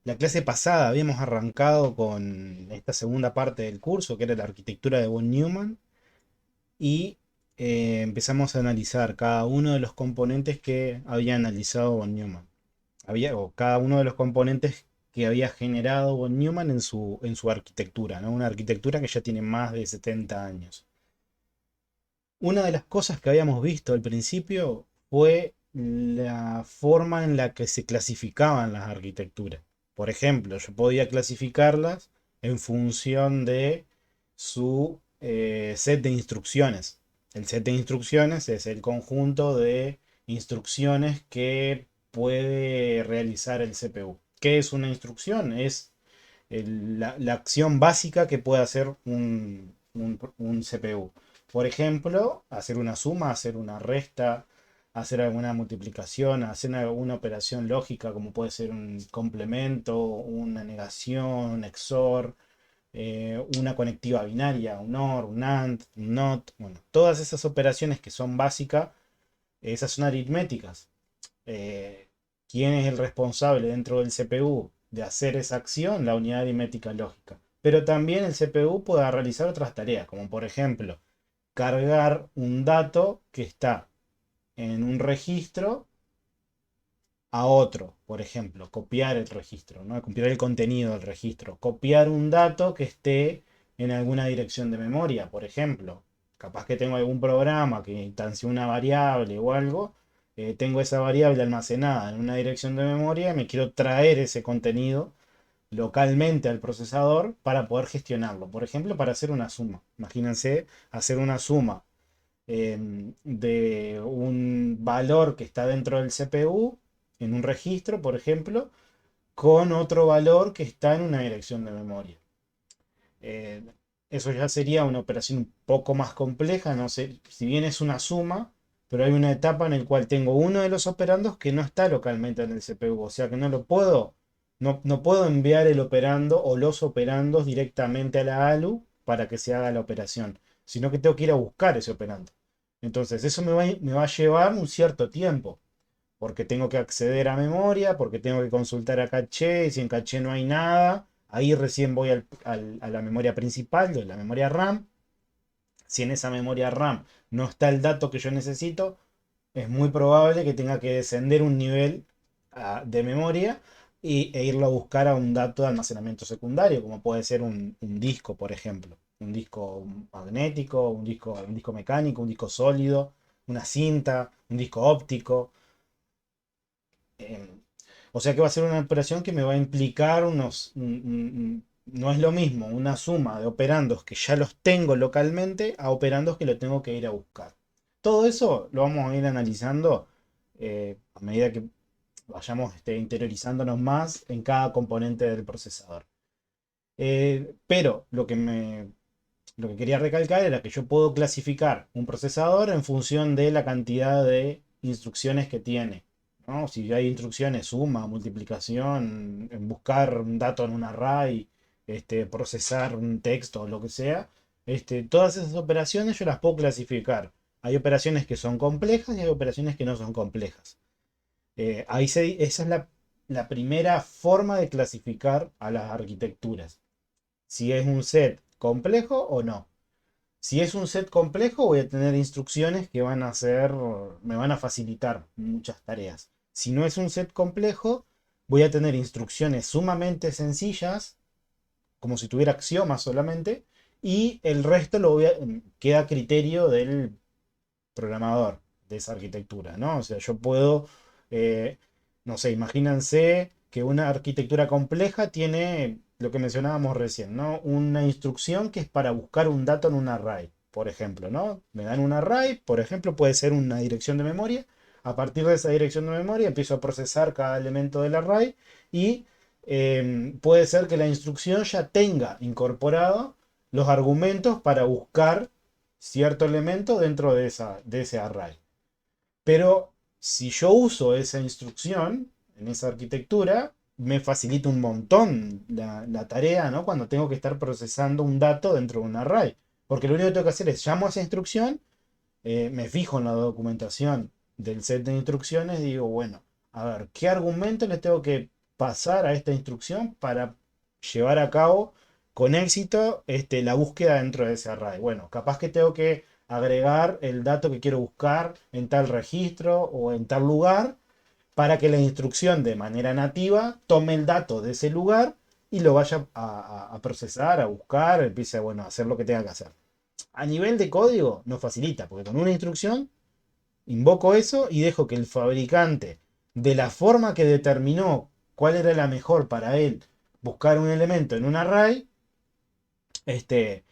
La clase pasada habíamos arrancado con esta segunda parte del curso, que era la arquitectura de von Neumann, y empezamos a analizar cada uno de los componentes que había analizado von Neumann. O cada uno de los componentes que había generado von Neumann en su arquitectura, ¿no? Una arquitectura que ya tiene más de 70 años. Una de las cosas que habíamos visto al principio fue la forma en la que se clasificaban las arquitecturas. Por ejemplo, yo podía clasificarlas en función de su set de instrucciones. El set de instrucciones es el conjunto de instrucciones que puede realizar el CPU. ¿Qué es una instrucción? Es la acción básica que puede hacer un CPU. Por ejemplo, hacer una suma, hacer una resta, hacer alguna multiplicación, hacer alguna operación lógica como puede ser un complemento, una negación, un XOR, una conectiva binaria, un OR, un AND, un NOT. Bueno, todas esas operaciones que son básicas, esas son aritméticas. eh, ¿Quién es el responsable dentro del CPU de hacer esa acción? La unidad aritmética lógica. Pero también el CPU puede realizar otras tareas, como por ejemplo cargar un dato que está en un registro a otro, por ejemplo, copiar el registro, ¿no? Copiar el contenido del registro, copiar un dato que esté en alguna dirección de memoria, por ejemplo. Capaz que tengo algún programa que instancia una variable o algo, tengo esa variable almacenada en una dirección de memoria y me quiero traer ese contenido localmente al procesador para poder gestionarlo. Por ejemplo, para hacer una suma. Imagínense hacer una suma de un valor que está dentro del CPU, en un registro, por ejemplo, con otro valor que está en una dirección de memoria. Eh, Eso ya sería una operación un poco más compleja, no sé, si bien es una suma, pero hay una etapa en la cual tengo uno de los operandos que no está localmente en el CPU, o sea que no puedo enviar el operando o los operandos directamente a la ALU para que se haga la operación, sino que tengo que ir a buscar ese operando. Entonces, eso me va a llevar un cierto tiempo, porque tengo que acceder a memoria, porque tengo que consultar a caché, y si en caché no hay nada, ahí recién voy a la memoria principal, de la memoria RAM. Si en esa memoria RAM no está el dato que yo necesito, es muy probable que tenga que descender un nivel de memoria e irlo a buscar a un dato de almacenamiento secundario, como puede ser un disco, por ejemplo. Un disco magnético, un disco mecánico, un disco sólido, una cinta, un disco óptico. Eh, o sea que va a ser una operación que me va a implicar no es lo mismo una suma de operandos que ya los tengo localmente a operandos que lo tengo que ir a buscar. Todo eso lo vamos a ir analizando a medida que vayamos interiorizándonos más en cada componente del procesador. Pero lo que quería recalcar era que yo puedo clasificar un procesador en función de la cantidad de instrucciones que tiene, ¿no? Si hay instrucciones, suma, multiplicación, en buscar un dato en un array, procesar un texto o lo que sea, todas esas operaciones yo las puedo clasificar. Hay operaciones que son complejas y hay operaciones que no son complejas. Esa es la primera forma de clasificar a las arquitecturas. Si es un set complejo o no. Si es un set complejo, voy a tener instrucciones que me van a facilitar muchas tareas. Si no es un set complejo, voy a tener instrucciones sumamente sencillas, como si tuviera axiomas solamente, y el resto queda a criterio del programador de esa arquitectura, ¿no? O sea, yo puedo, eh, no sé, imagínense que una arquitectura compleja tiene lo que mencionábamos recién, ¿no? Una instrucción que es para buscar un dato en un array, por ejemplo, ¿no? Me dan un array, por ejemplo, puede ser una dirección de memoria. A partir de esa dirección de memoria empiezo a procesar cada elemento del array y puede ser que la instrucción ya tenga incorporado los argumentos para buscar cierto elemento dentro de ese array. Pero si yo uso esa instrucción en esa arquitectura, me facilita un montón la tarea, ¿no? Cuando tengo que estar procesando un dato dentro de un array. Porque lo único que tengo que hacer es llamo a esa instrucción, me fijo en la documentación del set de instrucciones y digo, bueno, a ver, ¿qué argumento le tengo que pasar a esta instrucción para llevar a cabo con éxito la búsqueda dentro de ese array. Bueno, capaz que tengo que agregar el dato que quiero buscar en tal registro o en tal lugar para que la instrucción de manera nativa tome el dato de ese lugar y lo vaya a procesar, a buscar, empiece bueno, a hacer lo que tenga que hacer. A nivel de código nos facilita, porque con una instrucción invoco eso y dejo que el fabricante, de la forma que determinó cuál era la mejor para él buscar un elemento en un array, me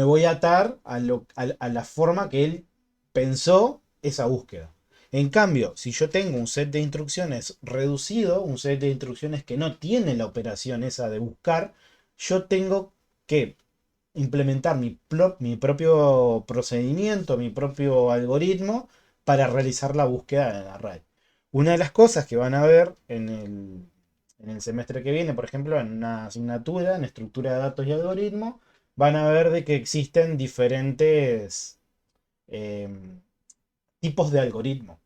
voy a atar a la forma que él pensó esa búsqueda. En cambio, si yo tengo un set de instrucciones reducido, un set de instrucciones que no tiene la operación esa de buscar, yo tengo que implementar mi propio procedimiento, mi propio algoritmo para realizar la búsqueda en el array. Una de las cosas que van a ver en el semestre que viene, por ejemplo, en una asignatura en estructura de datos y algoritmo, van a ver de que existen diferentes tipos de algoritmo.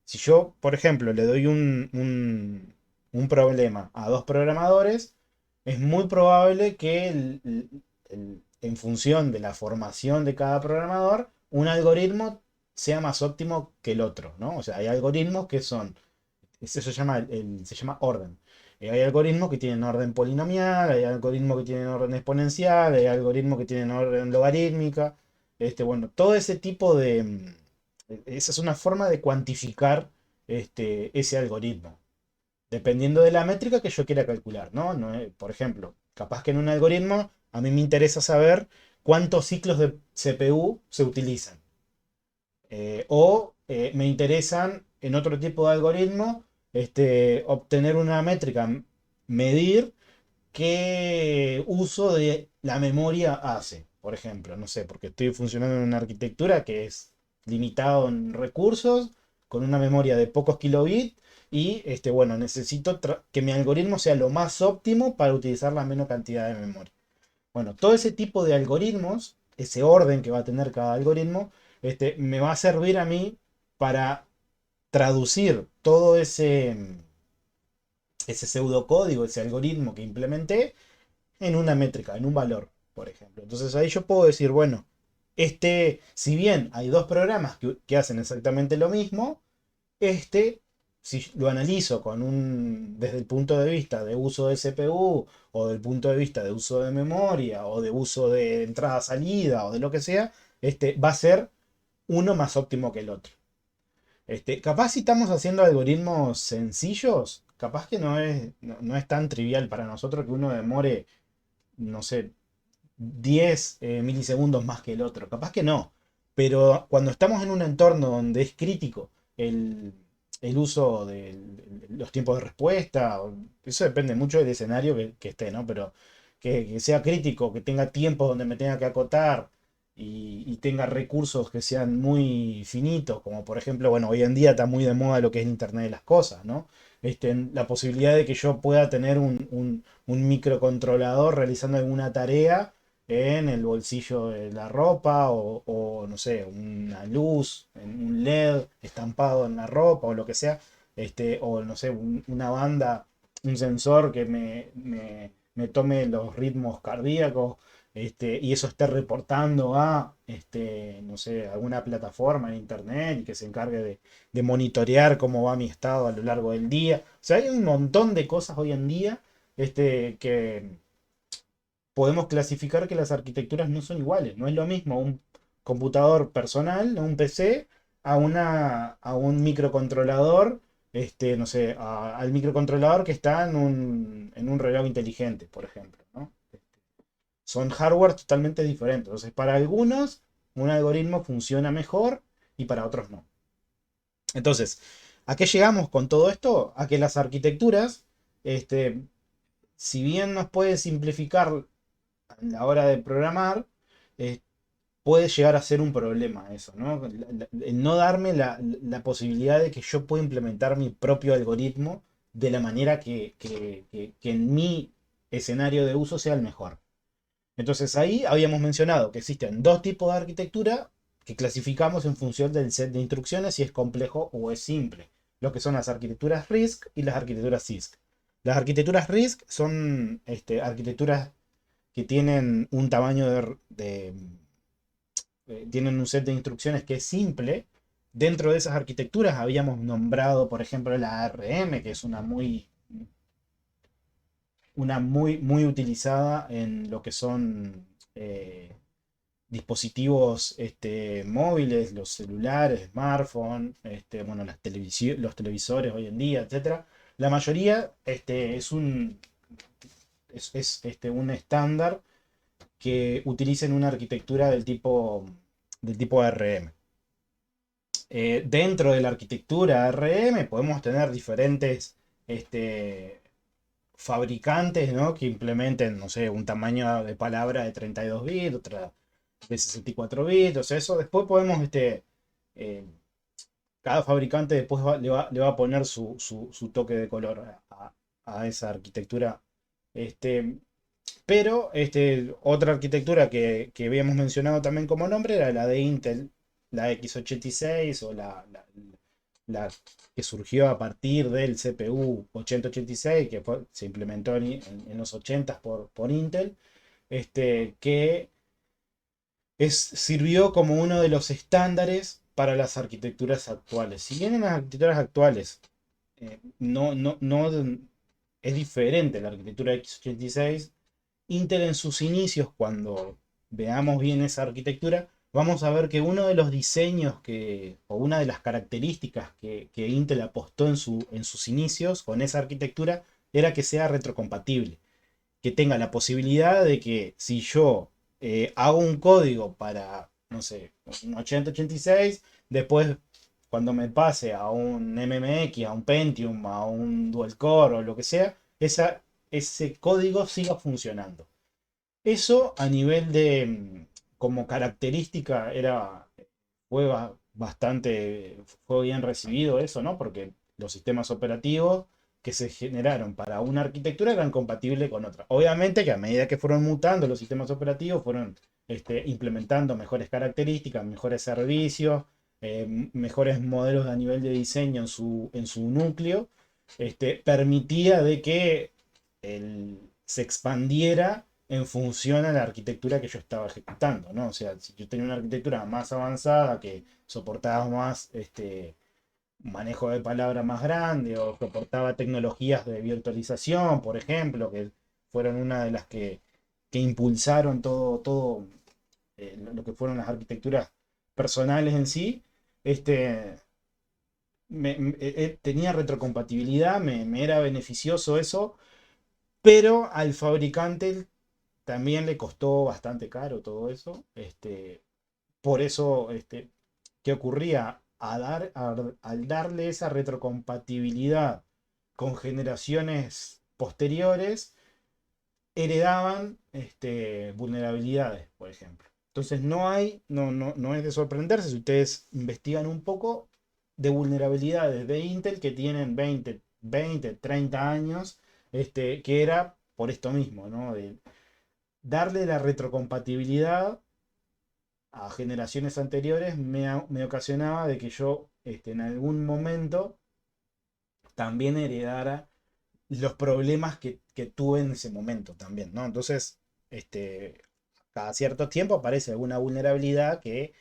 Si yo, por ejemplo, le doy un problema a dos programadores, es muy probable que en función de la formación de cada programador, un algoritmo sea más óptimo que el otro, ¿no? O sea, hay algoritmos que son, eso se llama orden. Hay algoritmos que tienen orden polinomial, hay algoritmos que tienen orden exponencial, hay algoritmos que tienen orden logarítmica. Bueno, todo ese tipo de, esa es una forma de cuantificar ese algoritmo, dependiendo de la métrica que yo quiera calcular, ¿no? Por ejemplo, capaz que en un algoritmo a mí me interesa saber cuántos ciclos de CPU se utilizan. O me interesan en otro tipo de algoritmo obtener una métrica, medir qué uso de la memoria hace, por ejemplo, no sé, porque estoy funcionando en una arquitectura que es limitado en recursos, con una memoria de pocos kilobits, y bueno, necesito que mi algoritmo sea lo más óptimo para utilizar la menos cantidad de memoria. Bueno, todo ese tipo de algoritmos, ese orden que va a tener cada algoritmo, me va a servir a mí para traducir todo ese pseudocódigo, ese algoritmo que implementé en una métrica, en un valor, por ejemplo. Entonces ahí yo puedo decir, bueno, si bien hay dos programas que hacen exactamente lo mismo, si lo analizo desde el punto de vista de uso de CPU, o del punto de vista de uso de memoria, o de uso de entrada-salida, o de lo que sea, va a ser uno más óptimo que el otro. Capaz si estamos haciendo algoritmos sencillos, capaz que no es tan trivial para nosotros que uno demore, no sé, 10 milisegundos más que el otro. Capaz que no. Pero cuando estamos en un entorno donde es crítico el, el uso de los tiempos de respuesta, eso depende mucho del escenario que esté, ¿no? Pero que sea crítico, que tenga tiempos donde me tenga que acotar y tenga recursos que sean muy finitos, como por ejemplo, bueno, hoy en día está muy de moda lo que es el Internet de las cosas, ¿no? La posibilidad de que yo pueda tener un microcontrolador realizando alguna tarea en el bolsillo de la ropa o, no sé, una luz, un LED estampado en la ropa o lo que sea, o no sé, una banda, un sensor que me tome los ritmos cardíacos, y eso esté reportando a, no sé, alguna plataforma en internet y que se encargue de monitorear cómo va mi estado a lo largo del día. O sea, hay un montón de cosas hoy en día que podemos clasificar que las arquitecturas no son iguales. No es lo mismo un computador personal, un PC, a un microcontrolador, no sé, al microcontrolador que está en un reloj inteligente, por ejemplo, ¿no? Son hardware totalmente diferentes. Entonces, para algunos, un algoritmo funciona mejor y para otros no. Entonces, ¿a qué llegamos con todo esto? A que las arquitecturas, si bien nos puede simplificar a la hora de programar, eh, puede llegar a ser un problema eso, ¿no? El no darme la posibilidad de que yo pueda implementar mi propio algoritmo de la manera que en mi escenario de uso sea el mejor. Entonces ahí habíamos mencionado que existen dos tipos de arquitectura que clasificamos en función del set de instrucciones si es complejo o es simple. lo que son las arquitecturas RISC y las arquitecturas CISC. Las arquitecturas RISC son arquitecturas que tienen un tamaño tienen un set de instrucciones que es simple. Dentro de esas arquitecturas habíamos nombrado, por ejemplo, la ARM, que es muy utilizada en lo que son dispositivos móviles, los celulares, smartphones, bueno, los televisores hoy en día, etcétera. La mayoría es un estándar que utilicen una arquitectura del tipo ARM. Dentro de la arquitectura ARM podemos tener diferentes fabricantes, ¿no?, que implementen, no sé, un tamaño de palabra de 32 bits, otra de 64 bits, o sea, eso después podemos, eh, cada fabricante después le va a poner su toque de color a esa arquitectura. Este, pero otra arquitectura que habíamos mencionado también como nombre era la de Intel, la x86 o la que surgió a partir del CPU 8086, que se implementó en los 80 por Intel, que sirvió como uno de los estándares para las arquitecturas actuales. Si bien en las arquitecturas actuales no es diferente la arquitectura x86, Intel en sus inicios, cuando veamos bien esa arquitectura, vamos a ver que uno de los diseños o una de las características que Intel apostó en sus inicios con esa arquitectura era que sea retrocompatible, que tenga la posibilidad de que si yo hago un código para, no sé, un 8086, después cuando me pase a un MMX, a un Pentium, a un Dual Core o lo que sea, ese código siga funcionando. Eso a nivel como característica fue bien recibido eso, ¿no? Porque los sistemas operativos que se generaron para una arquitectura eran compatibles con otra. Obviamente que a medida que fueron mutando los sistemas operativos, fueron implementando mejores características, mejores servicios, mejores modelos a nivel de diseño en su núcleo, permitía de que se expandiera en función a la arquitectura que yo estaba ejecutando, ¿no? O sea, si yo tenía una arquitectura más avanzada que soportaba más manejo de palabra más grande o soportaba tecnologías de virtualización, por ejemplo, que fueron una de las que impulsaron todo lo que fueron las arquitecturas personales en sí, este, tenía retrocompatibilidad, me era beneficioso eso, pero al fabricante también le costó bastante caro todo eso. Por eso, ¿qué ocurría? Al darle esa retrocompatibilidad con generaciones posteriores, heredaban vulnerabilidades, por ejemplo. Entonces no es de sorprenderse si ustedes investigan un poco de vulnerabilidades de Intel que tienen 30 años, que era por esto mismo, ¿no? De darle la retrocompatibilidad a generaciones anteriores me ocasionaba de que yo en algún momento también heredara los problemas que tuve en ese momento también, ¿no? Entonces, cada cierto tiempo aparece alguna vulnerabilidad que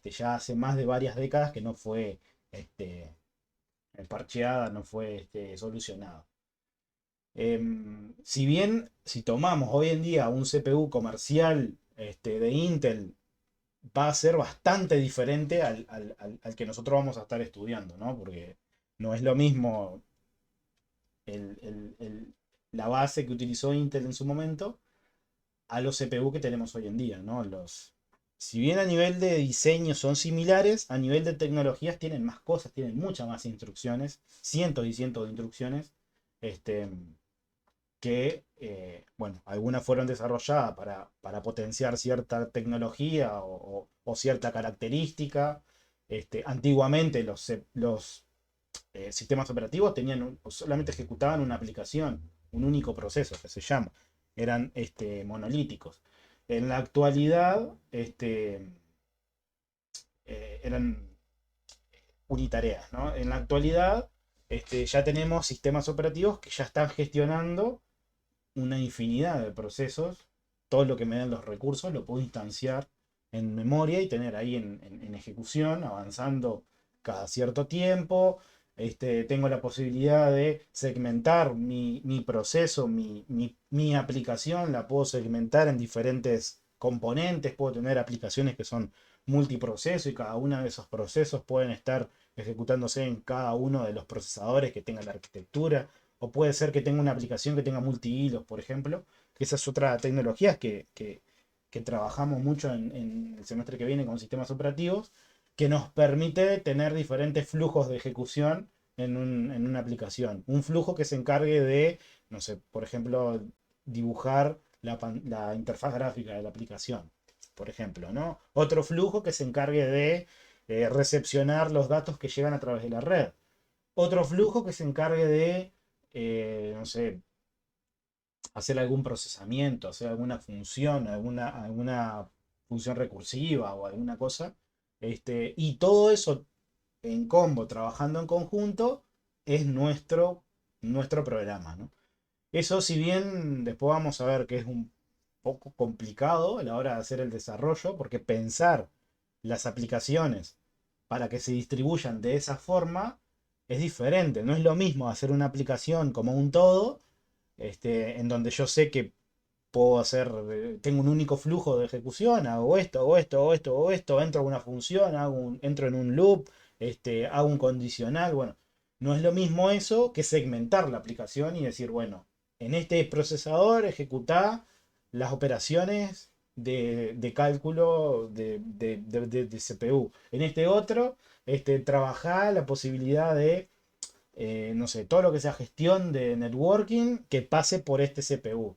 ya hace más de varias décadas que no fue este, parcheada, no fue solucionada. Si bien, si tomamos hoy en día un CPU comercial de Intel, va a ser bastante diferente al que nosotros vamos a estar estudiando, ¿no? Porque no es lo mismo la base que utilizó Intel en su momento a los CPU que tenemos hoy en día, ¿no? Si bien a nivel de diseño son similares, a nivel de tecnologías tienen más cosas, tienen muchas más instrucciones, cientos y cientos de instrucciones, este, bueno, algunas fueron desarrolladas para potenciar cierta tecnología o cierta característica. Antiguamente los sistemas operativos solamente ejecutaban una aplicación, un único proceso que se llama. Eran monolíticos. En la actualidad eran unitareas, ¿no? En la actualidad ya tenemos sistemas operativos que ya están gestionando una infinidad de procesos. Todo lo que me den los recursos lo puedo instanciar en memoria y tener ahí en ejecución, avanzando cada cierto tiempo. Tengo la posibilidad de segmentar mi proceso, mi aplicación, la puedo segmentar en diferentes componentes. Puedo tener aplicaciones que son multiproceso y cada uno de esos procesos pueden estar ejecutándose en cada uno de los procesadores que tenga la arquitectura. O puede ser que tenga una aplicación que tenga multihilos, por ejemplo, que esa es otra tecnología que trabajamos mucho en el semestre que viene con sistemas operativos, que nos permite tener diferentes flujos de ejecución en una aplicación. Un flujo que se encargue de, no sé, por ejemplo, dibujar la interfaz gráfica de la aplicación, por ejemplo, ¿no? Otro flujo que se encargue de recepcionar los datos que llegan a través de la red. Otro flujo que se encargue de, no sé, hacer algún procesamiento, hacer alguna función, alguna función recursiva o alguna cosa. Y todo eso en combo, trabajando en conjunto, es nuestro programa, ¿no? Eso, si bien después vamos a ver que es un poco complicado a la hora de hacer el desarrollo, porque pensar las aplicaciones para que se distribuyan de esa forma es diferente. No es lo mismo hacer una aplicación como un todo, en donde yo sé que puedo hacer, tengo un único flujo de ejecución, hago esto, hago esto, hago esto, hago esto, entro a una función, entro en un loop, hago un condicional. Bueno, no es lo mismo eso que segmentar la aplicación y decir, bueno, en este procesador ejecutar las operaciones de cálculo de CPU. En este otro, trabajar la posibilidad de, no sé, todo lo que sea gestión de networking que pase por este CPU.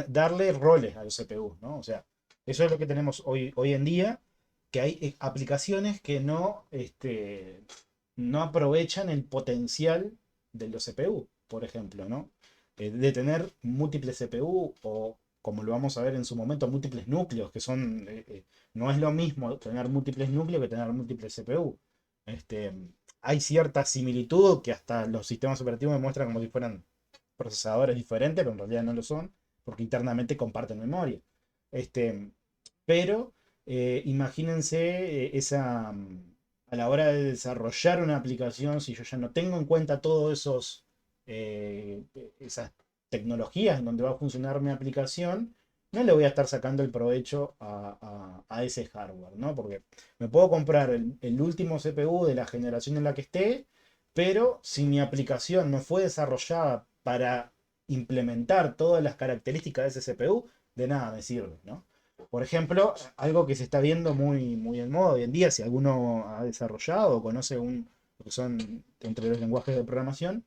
Darle roles a los CPU, ¿no? O sea, eso es lo que tenemos hoy en día, que hay aplicaciones que no aprovechan el potencial de los CPU, por ejemplo, ¿no? De tener múltiples CPU o, como lo vamos a ver en su momento, múltiples núcleos, que son, no es lo mismo tener múltiples núcleos que tener múltiples CPU. Este, Hay cierta similitud que hasta los sistemas operativos me muestran como si fueran procesadores diferentes, pero en realidad no lo son, porque internamente comparten memoria. Este, pero imagínense a la hora de desarrollar una aplicación, si yo ya no tengo en cuenta todos esas tecnologías en donde va a funcionar mi aplicación, no le voy a estar sacando el provecho a ese hardware, ¿no? Porque me puedo comprar el último CPU de la generación en la que esté, pero si mi aplicación no fue desarrollada para implementar todas las características de ese CPU, de nada me sirve, ¿no? Por ejemplo, algo que se está viendo muy en moda hoy en día, si alguno ha desarrollado o conoce lo que son entre los lenguajes de programación,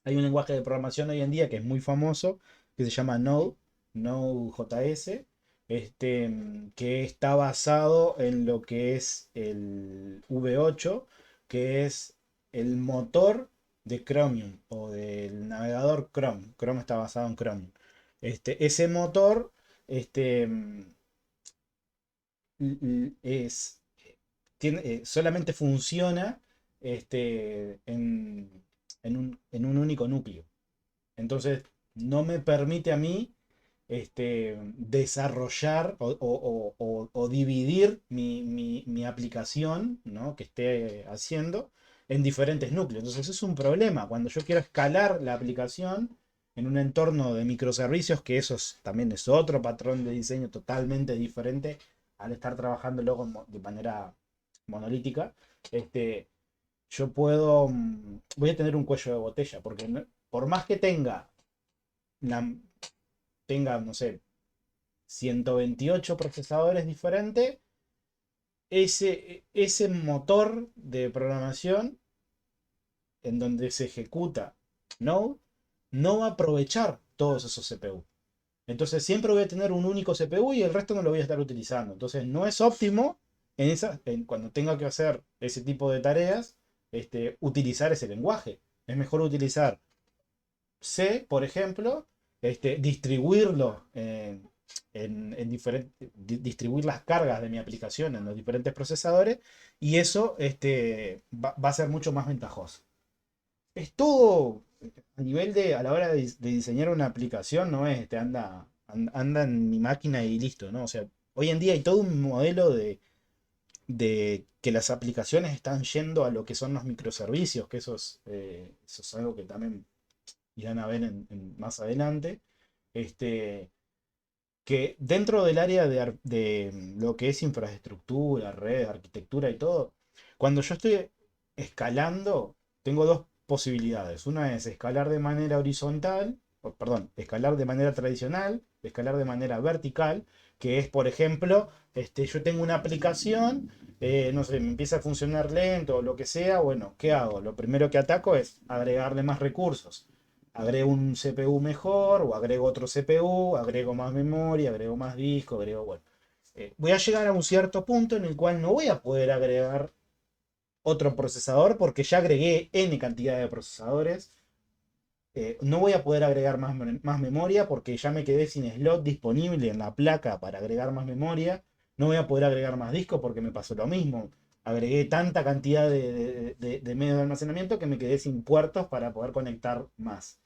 hay un lenguaje de programación hoy en día que es muy famoso, que se llama Node, Node.js, que está basado en lo que es el V8, que es el motor de Chromium o del navegador Chrome. Chrome está basado en Chromium. Ese motor este, es, solamente funciona en un único núcleo. Entonces, no me permite a mí desarrollar o dividir mi aplicación, ¿no? Que esté haciendo en diferentes núcleos. Entonces, es un problema. Cuando yo quiero escalar la aplicación en un entorno de microservicios, que también es otro patrón de diseño totalmente diferente al estar trabajando luego de manera monolítica, yo voy a tener un cuello de botella, porque por más que la- tenga, no sé, 128 procesadores diferentes, ese motor de programación en donde se ejecuta Node no va a aprovechar todos esos CPU. Entonces siempre voy a tener un único CPU y el resto no lo voy a estar utilizando. Entonces no es óptimo cuando tenga que hacer ese tipo de tareas, utilizar ese lenguaje. Es mejor utilizar C, por ejemplo, distribuirlo distribuir las cargas de mi aplicación en los diferentes procesadores y eso va a ser mucho más ventajoso. es todo a nivel de, a la hora de diseñar una aplicación, no es, anda en mi máquina y listo, ¿no? O sea, hoy en día hay todo un modelo de que las aplicaciones están yendo a lo que son los microservicios, que eso es algo que también irán a ver más adelante. Este, que dentro del área de lo que es infraestructura, redes, arquitectura y todo, cuando yo estoy escalando, tengo dos posibilidades. Una es escalar de manera horizontal, perdón, escalar de manera tradicional, escalar de manera vertical, que es, por ejemplo, yo tengo una aplicación, no sé, me empieza a funcionar lento o lo que sea, bueno, ¿qué hago? Lo primero que ataco es agregarle más recursos. Agrego un CPU mejor o agrego otro CPU, agrego más memoria, agrego más disco, agrego, bueno. Voy a llegar a un cierto punto en el cual no voy a poder agregar otro procesador porque ya agregué N cantidad de procesadores. No voy a poder agregar más memoria porque ya me quedé sin slot disponible en la placa para agregar más memoria. No voy a poder agregar más disco porque me pasó lo mismo. Agregué tanta cantidad de medios de almacenamiento que me quedé sin puertos para poder conectar más.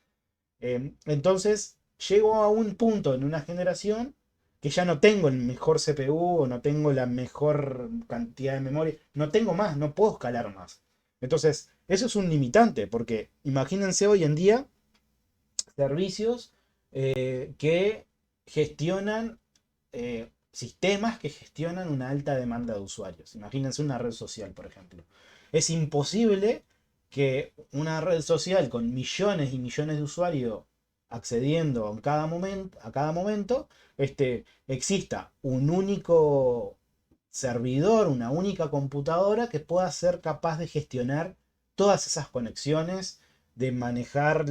Entonces, llego a un punto en una generación que ya no tengo el mejor CPU o no tengo la mejor cantidad de memoria, no tengo más, no puedo escalar más. Entonces, eso es un limitante, porque imagínense hoy en día servicios que gestionan, sistemas que gestionan una alta demanda de usuarios. Imagínense una red social, por ejemplo. Es imposible que una red social con millones y millones de usuarios accediendo a cada momento, exista un único servidor, una única computadora que pueda ser capaz de gestionar todas esas conexiones, de manejar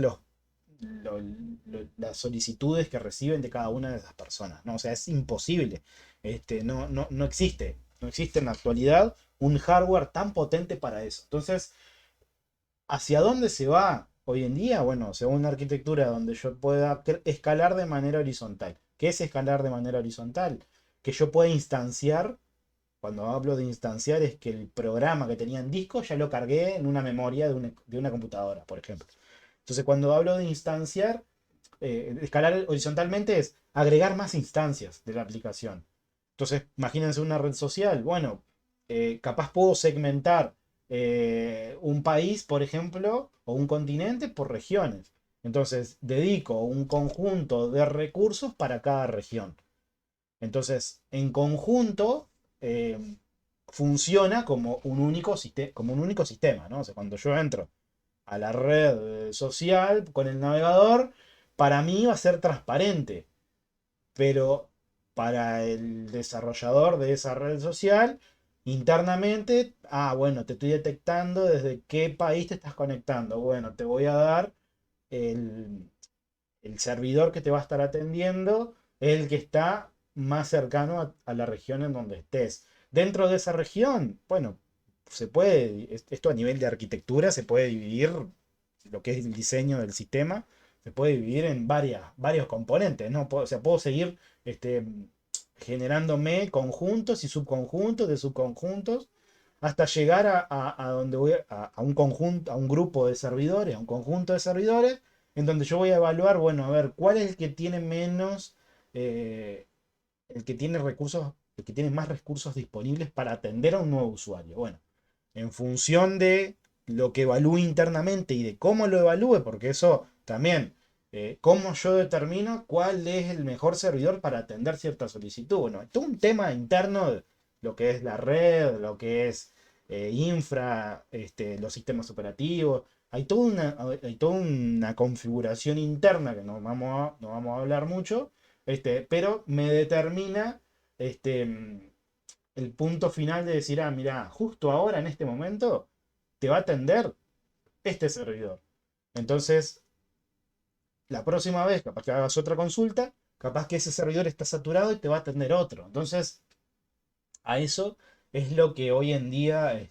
las solicitudes que reciben de cada una de esas personas, ¿no? O sea, es imposible. No existe. No existe en la actualidad un hardware tan potente para eso. Entonces, ¿hacia dónde se va hoy en día? Bueno, según una arquitectura donde yo pueda escalar de manera horizontal. ¿Qué es escalar de manera horizontal? Que yo pueda instanciar. Cuando hablo de instanciar es que el programa que tenía en disco ya lo cargué en una memoria de una computadora, por ejemplo. Entonces, cuando hablo de instanciar, escalar horizontalmente es agregar más instancias de la aplicación. Entonces, imagínense una red social. Bueno, capaz puedo segmentar un país, por ejemplo, o un continente por regiones. Entonces, dedico un conjunto de recursos para cada región. Entonces, en conjunto, funciona como un único sistema, ¿no? O sea, cuando yo entro a la red social con el navegador, para mí va a ser transparente, pero para el desarrollador de esa red social, internamente, bueno, te estoy detectando desde qué país te estás conectando. Bueno, te voy a dar el, el servidor que te va a estar atendiendo, el que está más cercano a la región en donde estés. Dentro de esa región, bueno, esto a nivel de arquitectura se puede dividir, lo que es el diseño del sistema, se puede dividir en varios componentes, ¿no? O sea, puedo seguir este, generándome conjuntos y subconjuntos de subconjuntos hasta llegar a donde voy a un conjunto, a un grupo de servidores, a un conjunto de servidores, en donde yo voy a evaluar, bueno, a ver, cuál es el que tiene menos, eh, el que tiene recursos, el que tiene más recursos disponibles para atender a un nuevo usuario. Bueno, en función de lo que evalúe internamente y de cómo lo evalúe, porque eso también, cómo yo determino cuál es el mejor servidor para atender cierta solicitud. Bueno, es todo un tema interno de lo que es la red, lo que es infra, los sistemas operativos. Hay toda una configuración interna que no vamos a hablar mucho, pero me determina el punto final de decir, mira, justo ahora, en este momento, te va a atender este servidor. Entonces, la próxima vez, capaz que hagas otra consulta, capaz que ese servidor está saturado y te va a atender otro. Entonces, a eso es lo que hoy en día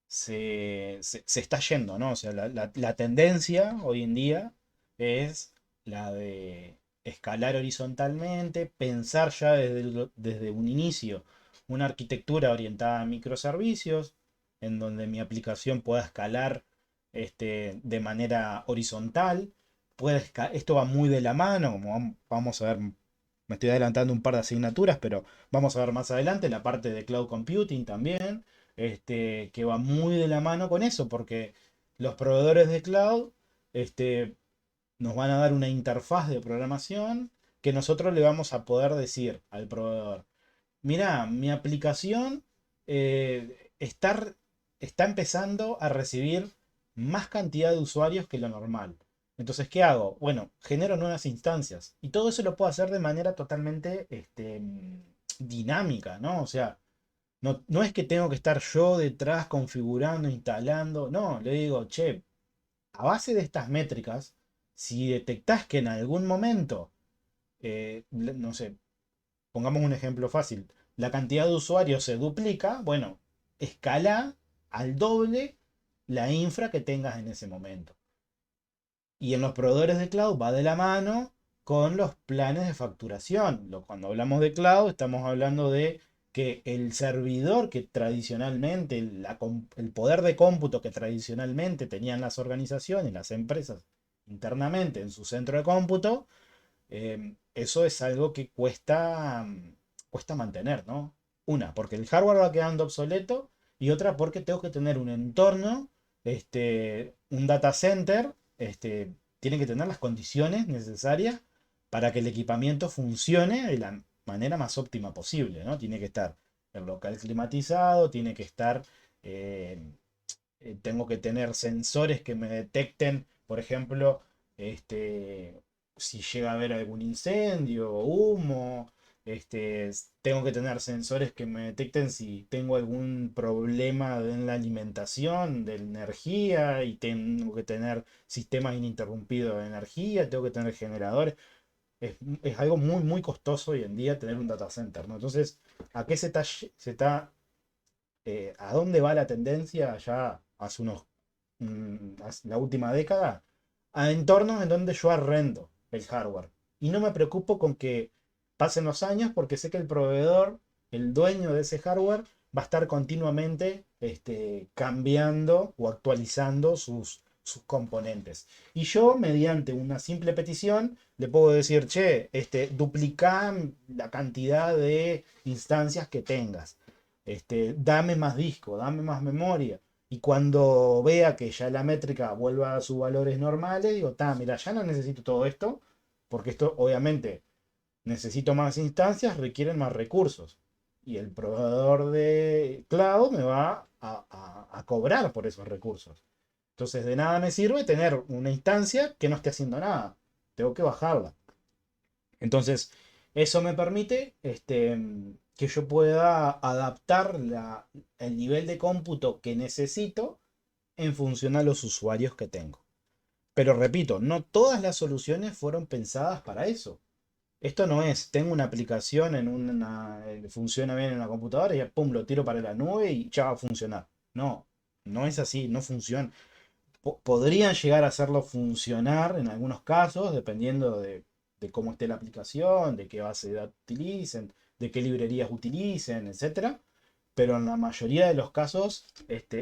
se está yendo, ¿no? O sea, la tendencia hoy en día es la de escalar horizontalmente, pensar ya desde un inicio una arquitectura orientada a microservicios, en donde mi aplicación pueda escalar de manera horizontal. Esto va muy de la mano, como vamos a ver, me estoy adelantando un par de asignaturas, pero vamos a ver más adelante la parte de cloud computing también, que va muy de la mano con eso, porque los proveedores de cloud este, nos van a dar una interfaz de programación que nosotros le vamos a poder decir al proveedor: mirá, mi aplicación está empezando a recibir más cantidad de usuarios que lo normal. Entonces, ¿qué hago? Bueno, genero nuevas instancias. Y todo eso lo puedo hacer de manera totalmente dinámica, ¿no? O sea, no es que tengo que estar yo detrás configurando, instalando. No, le digo, che, a base de estas métricas, si detectás que en algún momento, no sé, pongamos un ejemplo fácil, la cantidad de usuarios se duplica, bueno, escala al doble la infra que tengas en ese momento. Y en los proveedores de cloud va de la mano con los planes de facturación. Cuando hablamos de cloud, estamos hablando de que el servidor que tradicionalmente, el poder de cómputo que tradicionalmente tenían las organizaciones, las empresas internamente en su centro de cómputo, eso es algo que cuesta mantener, ¿no? Una, porque el hardware va quedando obsoleto, y otra porque tengo que tener un entorno, un data center, tiene que tener las condiciones necesarias para que el equipamiento funcione de la manera más óptima posible, ¿no? Tiene que estar el local climatizado, tiene que estar, eh, tengo que tener sensores que me detecten, por ejemplo, si llega a haber algún incendio o humo. Tengo que tener sensores que me detecten si tengo algún problema en la alimentación de energía, y tengo que tener sistemas ininterrumpidos de energía, tengo que tener generadores. Es algo muy, muy costoso hoy en día tener un data center, ¿no? Entonces, ¿a qué a dónde va la tendencia ya hace la última década? A entornos en donde yo arrendo el hardware. Y no me preocupo con que pasen los años, porque sé que el proveedor, el dueño de ese hardware, va a estar continuamente cambiando o actualizando sus componentes. Y yo, mediante una simple petición, le puedo decir: che, duplica la cantidad de instancias que tengas. Dame más disco, dame más memoria. Y cuando vea que ya la métrica vuelva a sus valores normales, digo: mira, ya no necesito todo esto, porque esto obviamente necesito más instancias, requieren más recursos. Y el proveedor de cloud me va a cobrar por esos recursos. Entonces, de nada me sirve tener una instancia que no esté haciendo nada. Tengo que bajarla. Entonces, eso me permite que yo pueda adaptar el nivel de cómputo que necesito en función a los usuarios que tengo. Pero repito, no todas las soluciones fueron pensadas para eso. Esto no es: tengo una aplicación funciona bien en una computadora y pum, lo tiro para la nube y ya va a funcionar. No, no es así, no funciona. Podrían llegar a hacerlo funcionar en algunos casos, dependiendo de cómo esté la aplicación, de qué base de datos utilicen, de qué librerías utilicen, etcétera. Pero en la mayoría de los casos,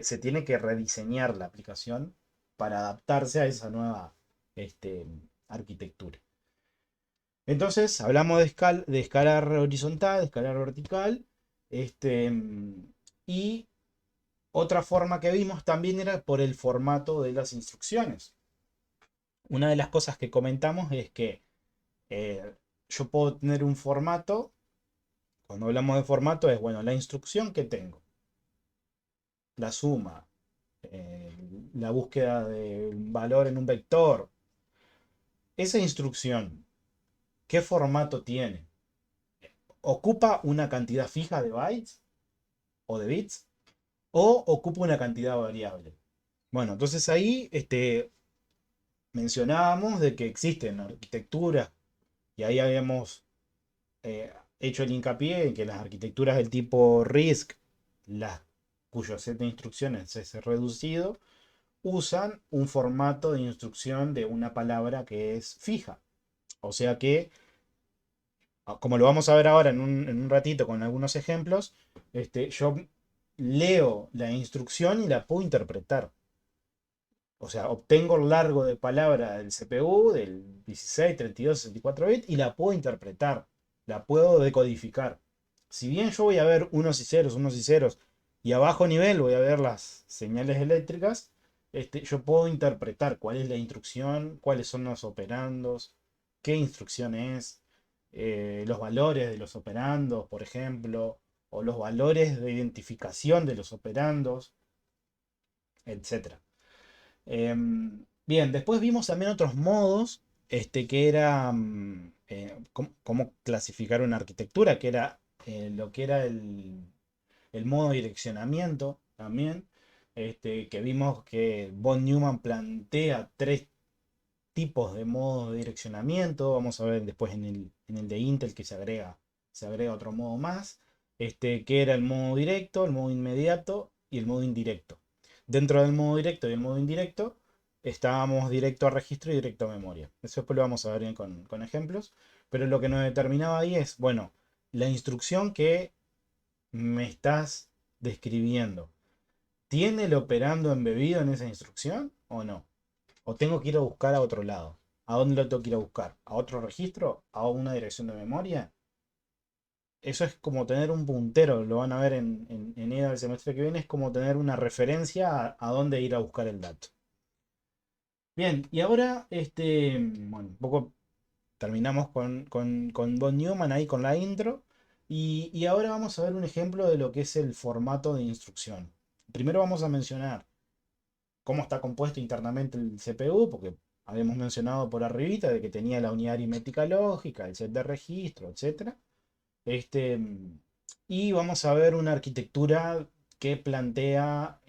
se tiene que rediseñar la aplicación para adaptarse a esa nueva este, arquitectura. Entonces, hablamos de escalar horizontal, de escalar vertical. este, y otra forma que vimos también era por el formato de las instrucciones. Una de las cosas que comentamos es que eh, yo puedo tener un formato. Cuando hablamos de formato es, bueno, la instrucción que tengo, la suma, eh, la búsqueda de un valor en un vector. Esa instrucción, ¿qué formato tiene? ¿Ocupa una cantidad fija de bytes o de bits? ¿O ocupa una cantidad variable? Bueno, entonces ahí mencionábamos de que existen arquitecturas, y ahí habíamos hecho el hincapié en que las arquitecturas del tipo RISC, cuyo set de instrucciones es reducido, usan un formato de instrucción de una palabra que es fija. O sea que, como lo vamos a ver ahora en un ratito con algunos ejemplos, yo leo la instrucción y la puedo interpretar. O sea, obtengo el largo de palabra del CPU, del 16, 32, 64 bits, y la puedo interpretar, la puedo decodificar. Si bien yo voy a ver unos y ceros, y a bajo nivel voy a ver las señales eléctricas, yo puedo interpretar cuál es la instrucción, cuáles son los operandos, qué instrucción es, los valores de los operandos, por ejemplo, o los valores de identificación de los operandos, etcétera. Bien, después vimos también otros modos, que era cómo clasificar una arquitectura, que era lo que era el modo direccionamiento también, que vimos que von Neumann plantea tres tipos de modos de direccionamiento. Vamos a ver después en el de Intel que se agrega otro modo más, que era el modo directo, el modo inmediato y el modo indirecto. Dentro del modo directo y el modo indirecto estábamos directo a registro y directo a memoria. Eso después lo vamos a ver bien con ejemplos. Pero lo que nos determinaba ahí es, bueno, la instrucción que me estás describiendo, ¿tiene el operando embebido en esa instrucción o no? ¿O tengo que ir a buscar a otro lado? ¿A dónde lo tengo que ir a buscar? ¿A otro registro? ¿A una dirección de memoria? Eso es como tener un puntero, lo van a ver en EDA el semestre que viene, es como tener una referencia a dónde ir a buscar el dato. Bien, y ahora, bueno, un poco terminamos con von Neumann ahí con la intro. Y ahora vamos a ver un ejemplo de lo que es el formato de instrucción. Primero vamos a mencionar cómo está compuesto internamente el CPU, porque habíamos mencionado por arribita de que tenía la unidad aritmética lógica, el set de registro, etcétera. Este, y vamos a ver una arquitectura que plantea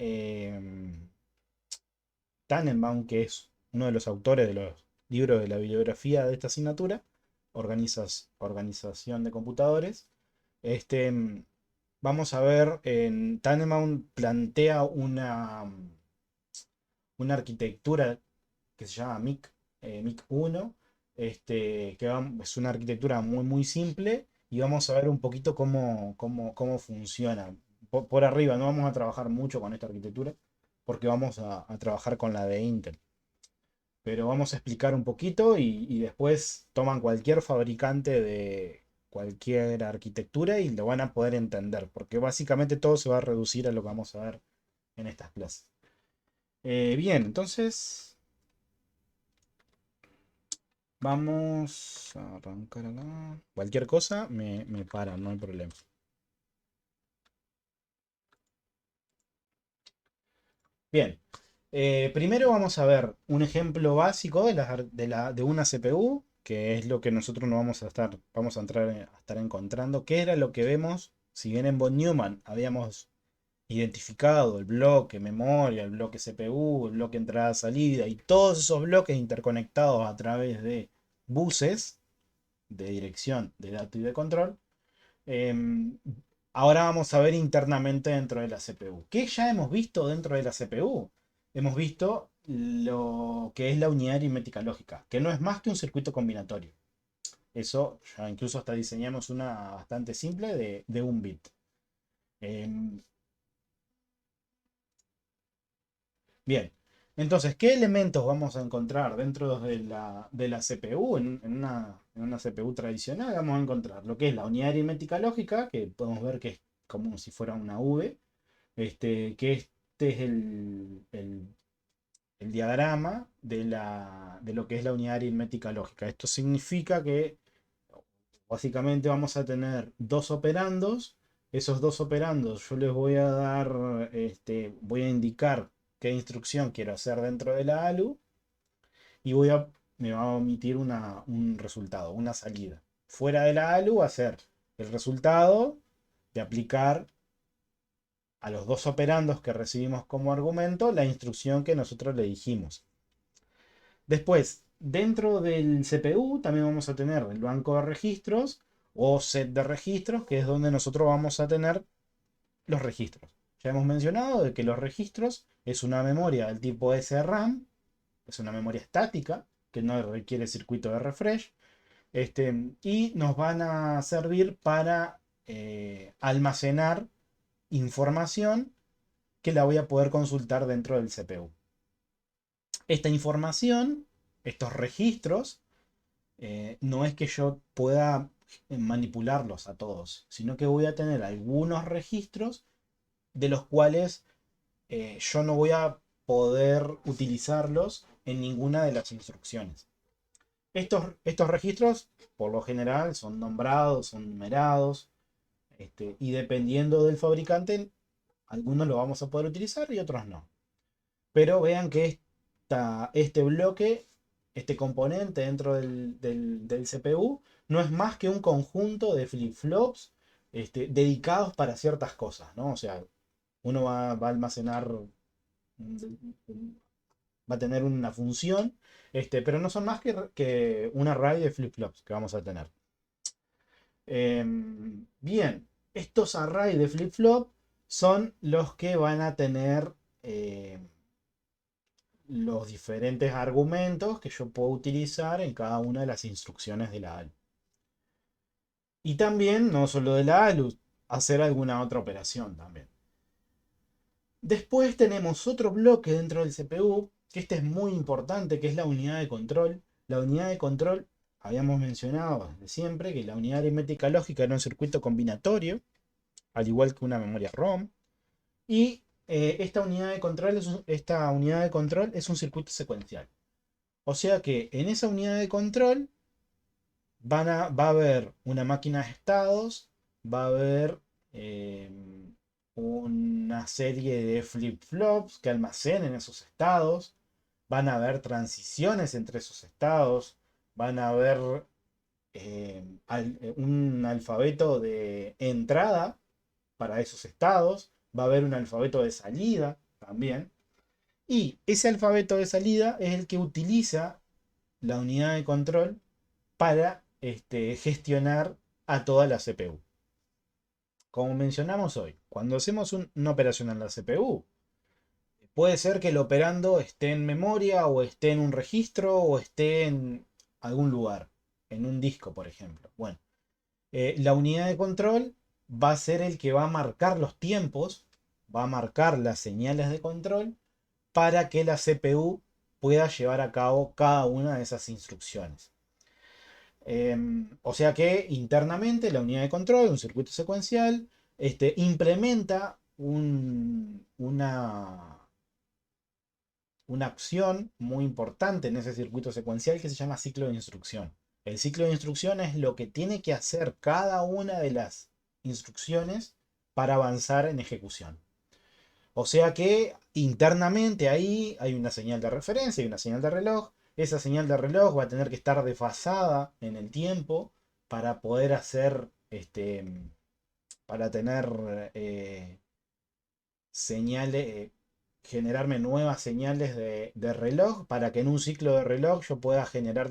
Tannenbaum, que es uno de los autores de los libros de la bibliografía de esta asignatura, Organización de Computadores. Este, Vamos a ver, Tannenbaum plantea una arquitectura que se llama MIC 1, es una arquitectura muy, muy simple, y vamos a ver un poquito cómo funciona. Por arriba, no vamos a trabajar mucho con esta arquitectura, porque vamos a trabajar con la de Intel. Pero vamos a explicar un poquito y después toman cualquier fabricante de cualquier arquitectura y lo van a poder entender, porque básicamente todo se va a reducir a lo que vamos a ver en estas clases. Bien, entonces vamos a arrancar acá. Cualquier cosa me para, no hay problema. Bien, primero vamos a ver un ejemplo básico de una CPU, que es lo que nosotros nos vamos a estar encontrando. ¿Qué era lo que vemos? Si bien en von Neumann habíamos identificado el bloque memoria, el bloque CPU, el bloque entrada-salida y todos esos bloques interconectados a través de buses de dirección de datos y de control. Em, Ahora vamos a ver internamente dentro de la CPU. ¿Qué ya hemos visto dentro de la CPU? Hemos visto lo que es la unidad aritmética lógica, que no es más que un circuito combinatorio. Eso ya incluso hasta diseñamos una bastante simple de un bit. Em, Bien, entonces, ¿qué elementos vamos a encontrar dentro de la CPU? En una CPU tradicional vamos a encontrar lo que es la unidad aritmética lógica, que podemos ver que es como si fuera una V, que este es el diagrama de lo que es la unidad aritmética lógica. Esto significa que básicamente vamos a tener dos operandos. Esos dos operandos yo les voy a dar, voy a indicar qué instrucción quiero hacer dentro de la ALU, y me va a omitir un resultado, una salida. Fuera de la ALU va a ser el resultado de aplicar a los dos operandos que recibimos como argumento la instrucción que nosotros le dijimos. Después, dentro del CPU también vamos a tener el banco de registros o set de registros, que es donde nosotros vamos a tener los registros. Ya hemos mencionado de que los registros es una memoria del tipo SRAM, es una memoria estática que no requiere circuito de refresh, y nos van a servir para almacenar información que la voy a poder consultar dentro del CPU. Esta información, estos registros, no es que yo pueda manipularlos a todos, sino que voy a tener algunos registros de los cuales yo no voy a poder utilizarlos en ninguna de las instrucciones. Estos registros, por lo general, son nombrados, son numerados, y dependiendo del fabricante, algunos lo vamos a poder utilizar y otros no. Pero vean que este bloque, este componente dentro del CPU, no es más que un conjunto de flip-flops dedicados para ciertas cosas, ¿no? O sea, uno va a almacenar, va a tener una función, pero no son más que un array de flip-flops que vamos a tener. Bien, estos arrays de flip-flop son los que van a tener los diferentes argumentos que yo puedo utilizar en cada una de las instrucciones de la ALU. Y también, no solo de la ALU, hacer alguna otra operación también. Después tenemos otro bloque dentro del CPU, que este es muy importante, que es la unidad de control. La unidad de control, habíamos mencionado desde siempre, que la unidad aritmética lógica era un circuito combinatorio, al igual que una memoria ROM. Y esta unidad de control es un circuito secuencial. O sea que en esa unidad de control va a haber una máquina de estados, va a haber eh, una serie de flip-flops que almacenen esos estados, van a haber transiciones entre esos estados, van a haber un alfabeto de entrada para esos estados, va a haber un alfabeto de salida también. Y ese alfabeto de salida es el que utiliza la unidad de control para gestionar a toda la CPU. Como mencionamos hoy, cuando hacemos una operación en la CPU, puede ser que el operando esté en memoria o esté en un registro o esté en algún lugar, en un disco, por ejemplo. Bueno, la unidad de control va a ser el que va a marcar los tiempos, va a marcar las señales de control para que la CPU pueda llevar a cabo cada una de esas instrucciones. O sea que internamente la unidad de control, un circuito secuencial, implementa una acción muy importante en ese circuito secuencial que se llama ciclo de instrucción. El ciclo de instrucción es lo que tiene que hacer cada una de las instrucciones para avanzar en ejecución. O sea que internamente ahí hay una señal de referencia y una señal de reloj. Esa señal de reloj va a tener que estar desfasada en el tiempo para poder hacer, para tener señales, generarme nuevas señales de reloj para que en un ciclo de reloj yo pueda generar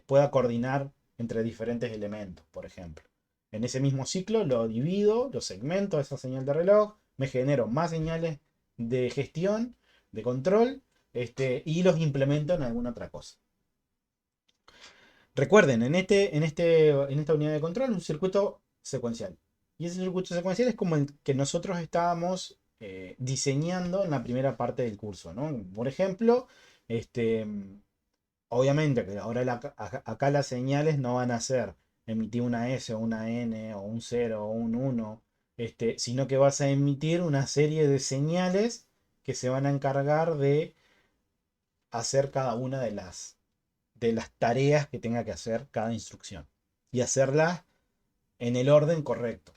pueda coordinar entre diferentes elementos, por ejemplo. En ese mismo ciclo lo divido, lo segmento esa señal de reloj, me genero más señales de gestión, de control, y los implemento en alguna otra cosa. Recuerden, en esta unidad de control, un circuito secuencial. Y ese circuito secuencial es como el que nosotros estábamos diseñando en la primera parte del curso, ¿no? Por ejemplo, este, obviamente que ahora acá las señales no van a ser emitir una S o una N o un 0 o un 1, sino que vas a emitir una serie de señales que se van a encargar de hacer cada una de las tareas que tenga que hacer cada instrucción y hacerlas en el orden correcto.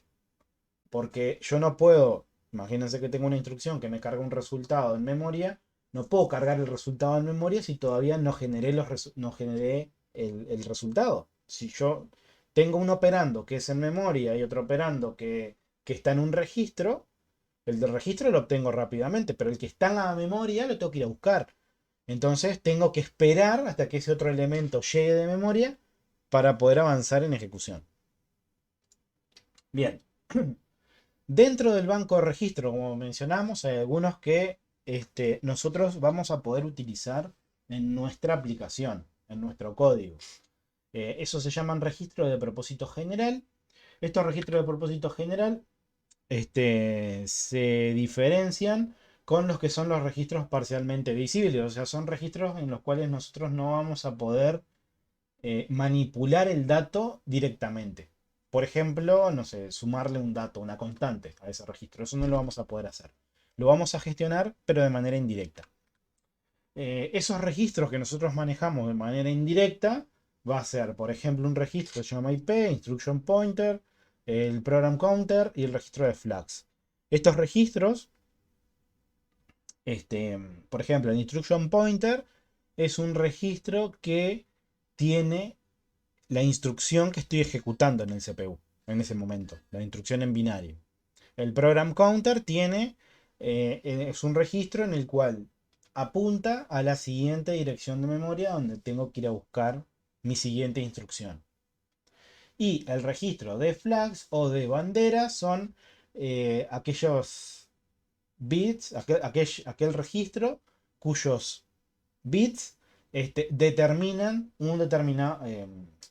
Porque yo no puedo, imagínense que tengo una instrucción que me carga un resultado en memoria, no puedo cargar el resultado en memoria si todavía no generé, no generé el resultado. Si yo tengo un operando que es en memoria y otro operando que está en un registro, el del registro lo obtengo rápidamente, pero el que está en la memoria lo tengo que ir a buscar. Entonces tengo que esperar hasta que ese otro elemento llegue de memoria para poder avanzar en ejecución. Bien. Dentro del banco de registro, como mencionamos, hay algunos que nosotros vamos a poder utilizar en nuestra aplicación, en nuestro código. Eso se llaman registros de propósito general. Estos registros de propósito general se diferencian con los que son los registros parcialmente visibles. O sea, son registros en los cuales nosotros no vamos a poder manipular el dato directamente. Por ejemplo, no sé, sumarle un dato, una constante a ese registro. Eso no lo vamos a poder hacer. Lo vamos a gestionar, pero de manera indirecta. Esos registros que nosotros manejamos de manera indirecta va a ser, por ejemplo, un registro que se llama IP, Instruction Pointer, el Program Counter y el registro de flags. Estos registros, por ejemplo, el Instruction Pointer es un registro que tiene la instrucción que estoy ejecutando en el CPU en ese momento, la instrucción en binario. El Program Counter es un registro en el cual apunta a la siguiente dirección de memoria donde tengo que ir a buscar mi siguiente instrucción. Y el registro de flags o de banderas son aquellos bits, aquel registro cuyos bits determinan un determinado,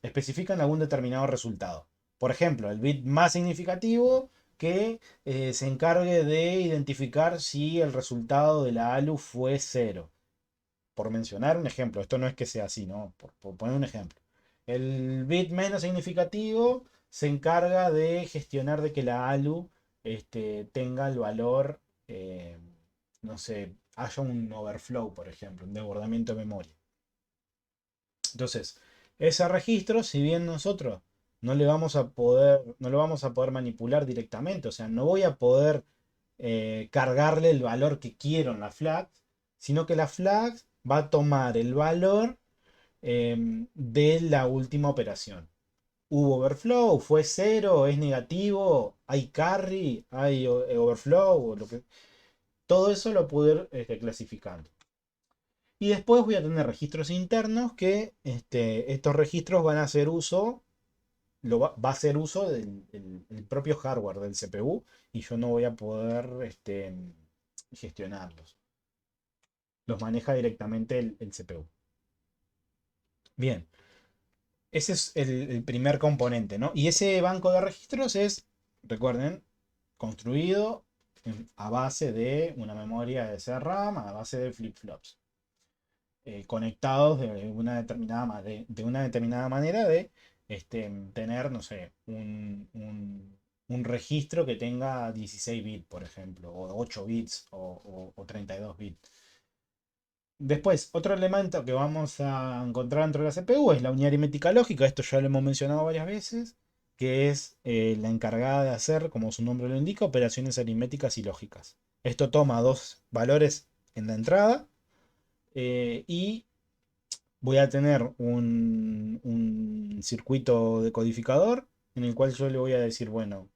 especifican algún determinado resultado. Por ejemplo, el bit más significativo que se encargue de identificar si el resultado de la ALU fue cero. Por mencionar un ejemplo, esto no es que sea así, ¿no? Por poner un ejemplo. El bit menos significativo se encarga de gestionar de que la ALU tenga el valor, no sé, haya un overflow, por ejemplo, un desbordamiento de memoria. Entonces, ese registro, si bien nosotros no lo vamos a poder manipular directamente, o sea, no voy a poder cargarle el valor que quiero en la flag, sino que la flag va a tomar el valor de la última operación. ¿Hubo overflow? ¿Fue cero? ¿Es negativo? ¿Hay carry? ¿Hay overflow? Todo eso lo puedo ir clasificando. Y después voy a tener registros internos que estos registros van a hacer uso, va a hacer uso del propio hardware del CPU y yo no voy a poder gestionarlos. Los maneja directamente el CPU. Bien, ese es el primer componente, ¿no? Y ese banco de registros es, recuerden, construido a base de una memoria de CRAM, a base de flip-flops. Conectados de una determinada manera de tener, no sé, un registro que tenga 16 bits, por ejemplo, o 8 bits o 32 bits. Después, otro elemento que vamos a encontrar dentro de la CPU es la unidad aritmética lógica. Esto ya lo hemos mencionado varias veces, que es la encargada de hacer, como su nombre lo indica, operaciones aritméticas y lógicas. Esto toma dos valores en la entrada y voy a tener un circuito decodificador en el cual yo le voy a decir, bueno,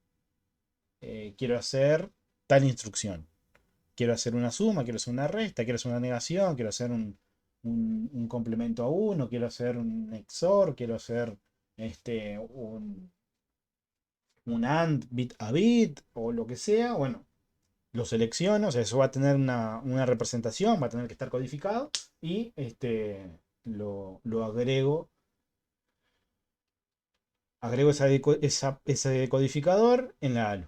quiero hacer tal instrucción. Quiero hacer una suma, quiero hacer una resta, quiero hacer una negación, quiero hacer un complemento a uno, quiero hacer un XOR, quiero hacer un AND bit a bit o lo que sea. Bueno, lo selecciono, o sea, eso va a tener una representación, va a tener que estar codificado y lo agrego ese codificador en la ALU.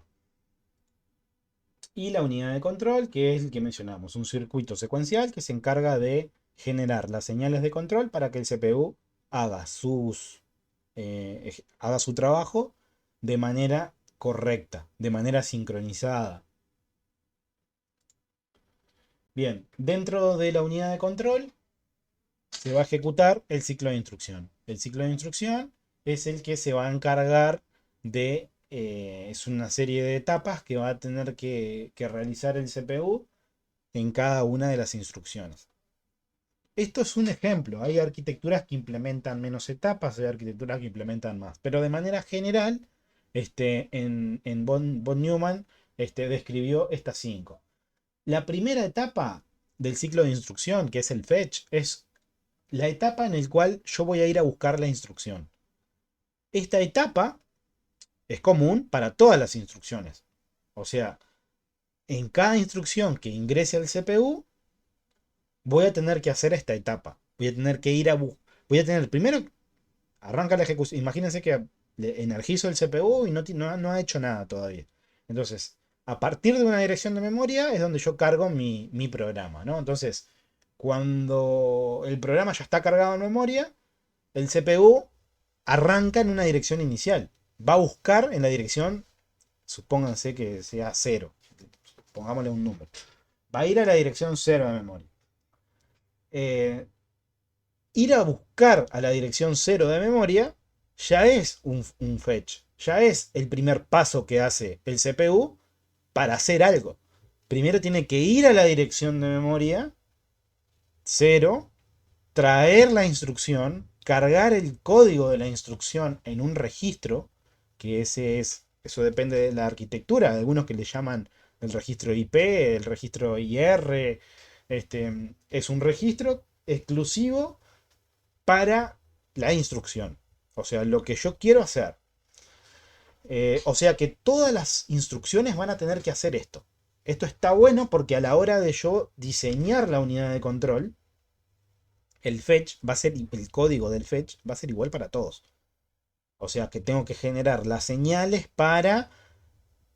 Y la unidad de control, que es el que mencionamos, un circuito secuencial que se encarga de generar las señales de control para que el CPU haga, haga su trabajo de manera correcta, de manera sincronizada. Bien, dentro de la unidad de control se va a ejecutar el ciclo de instrucción. El ciclo de instrucción es el que se va a encargar de, es una serie de etapas que va a tener que realizar el CPU en cada una de las instrucciones. Esto es un ejemplo. Hay arquitecturas que implementan menos etapas, hay arquitecturas que implementan más. Pero de manera general, en von Neumann describió estas cinco. La primera etapa del ciclo de instrucción, que es el fetch, es la etapa en la cual yo voy a ir a buscar la instrucción. Esta etapa es común para todas las instrucciones. O sea, en cada instrucción que ingrese al CPU, voy a tener que hacer esta etapa. Voy a tener que ir a buscar. Voy a tener primero, arranca la ejecución. Imagínense que energizo el CPU y no ha hecho nada todavía. Entonces, A partir de una dirección de memoria es donde yo cargo mi programa, ¿no? Entonces, cuando el programa ya está cargado en memoria, el CPU arranca en una dirección inicial. Va a buscar en la dirección, supónganse que sea cero. Pongámosle un número. Va a ir a la dirección cero de memoria. Eh, Ir a buscar a la dirección cero de memoria ya es un fetch. Ya es el primer paso que hace el CPU para hacer algo. Primero tiene que ir a la dirección de memoria cero, traer la instrucción, cargar el código de la instrucción en un registro, que eso depende de la arquitectura, de algunos que le llaman el registro IP, el registro IR, es un registro exclusivo para la instrucción, o sea, lo que yo quiero hacer. O sea que todas las instrucciones van a tener que hacer esto. Esto está bueno porque a la hora de yo diseñar la unidad de control, el fetch va a ser, el código del fetch va a ser igual para todos. O sea que tengo que generar las señales para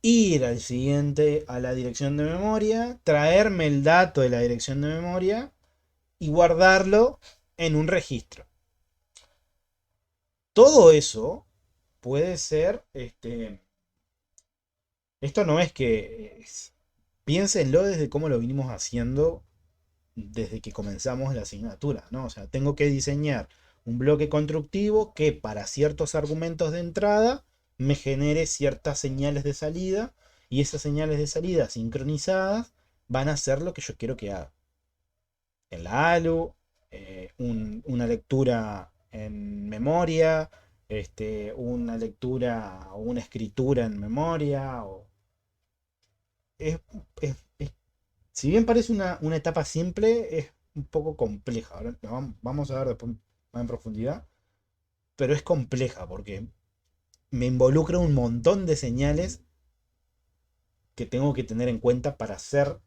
ir al siguiente, a la dirección de memoria, traerme el dato de la dirección de memoria y guardarlo en un registro. Todo eso puede ser, esto no es que, piénsenlo desde cómo lo vinimos haciendo desde que comenzamos la asignatura, ¿no? O sea, tengo que diseñar un bloque constructivo que para ciertos argumentos de entrada me genere ciertas señales de salida y esas señales de salida sincronizadas van a ser lo que yo quiero que haga. En la ALU, una lectura en memoria, una lectura o una escritura en memoria. Es, es si bien parece una etapa simple, es un poco compleja. Ahora vamos a ver después más en profundidad. Pero es compleja porque me involucra un montón de señales que tengo que tener en cuenta para hacer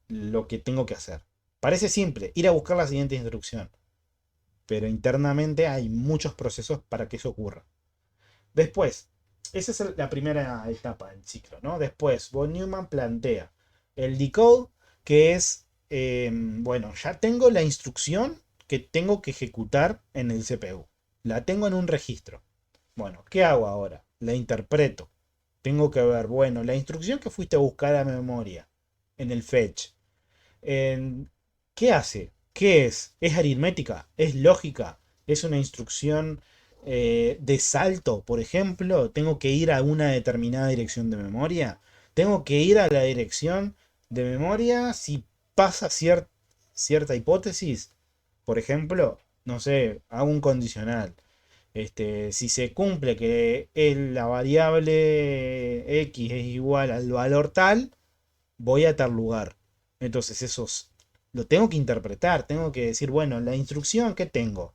lo que tengo que hacer. Parece simple, ir a buscar la siguiente instrucción. Pero internamente hay muchos procesos para que eso ocurra. Después, esa es la primera etapa del ciclo, ¿no? Después, von Neumann plantea el decode, que es, bueno, ya tengo la instrucción que tengo que ejecutar en el CPU. La tengo en un registro. Bueno, ¿qué hago ahora? La interpreto. Tengo que ver, bueno, la instrucción que fuiste a buscar a memoria en el fetch. ¿Qué hace? ¿Qué es? ¿Es aritmética? ¿Es lógica? ¿Es una instrucción de salto, por ejemplo? ¿Tengo que ir a una determinada dirección de memoria? ¿Tengo que ir a la dirección de memoria si pasa cierta hipótesis? Por ejemplo, no sé, hago un condicional. Si se cumple que la variable x es igual al valor tal, voy a tal lugar. Entonces lo tengo que interpretar, tengo que decir, bueno, la instrucción que tengo,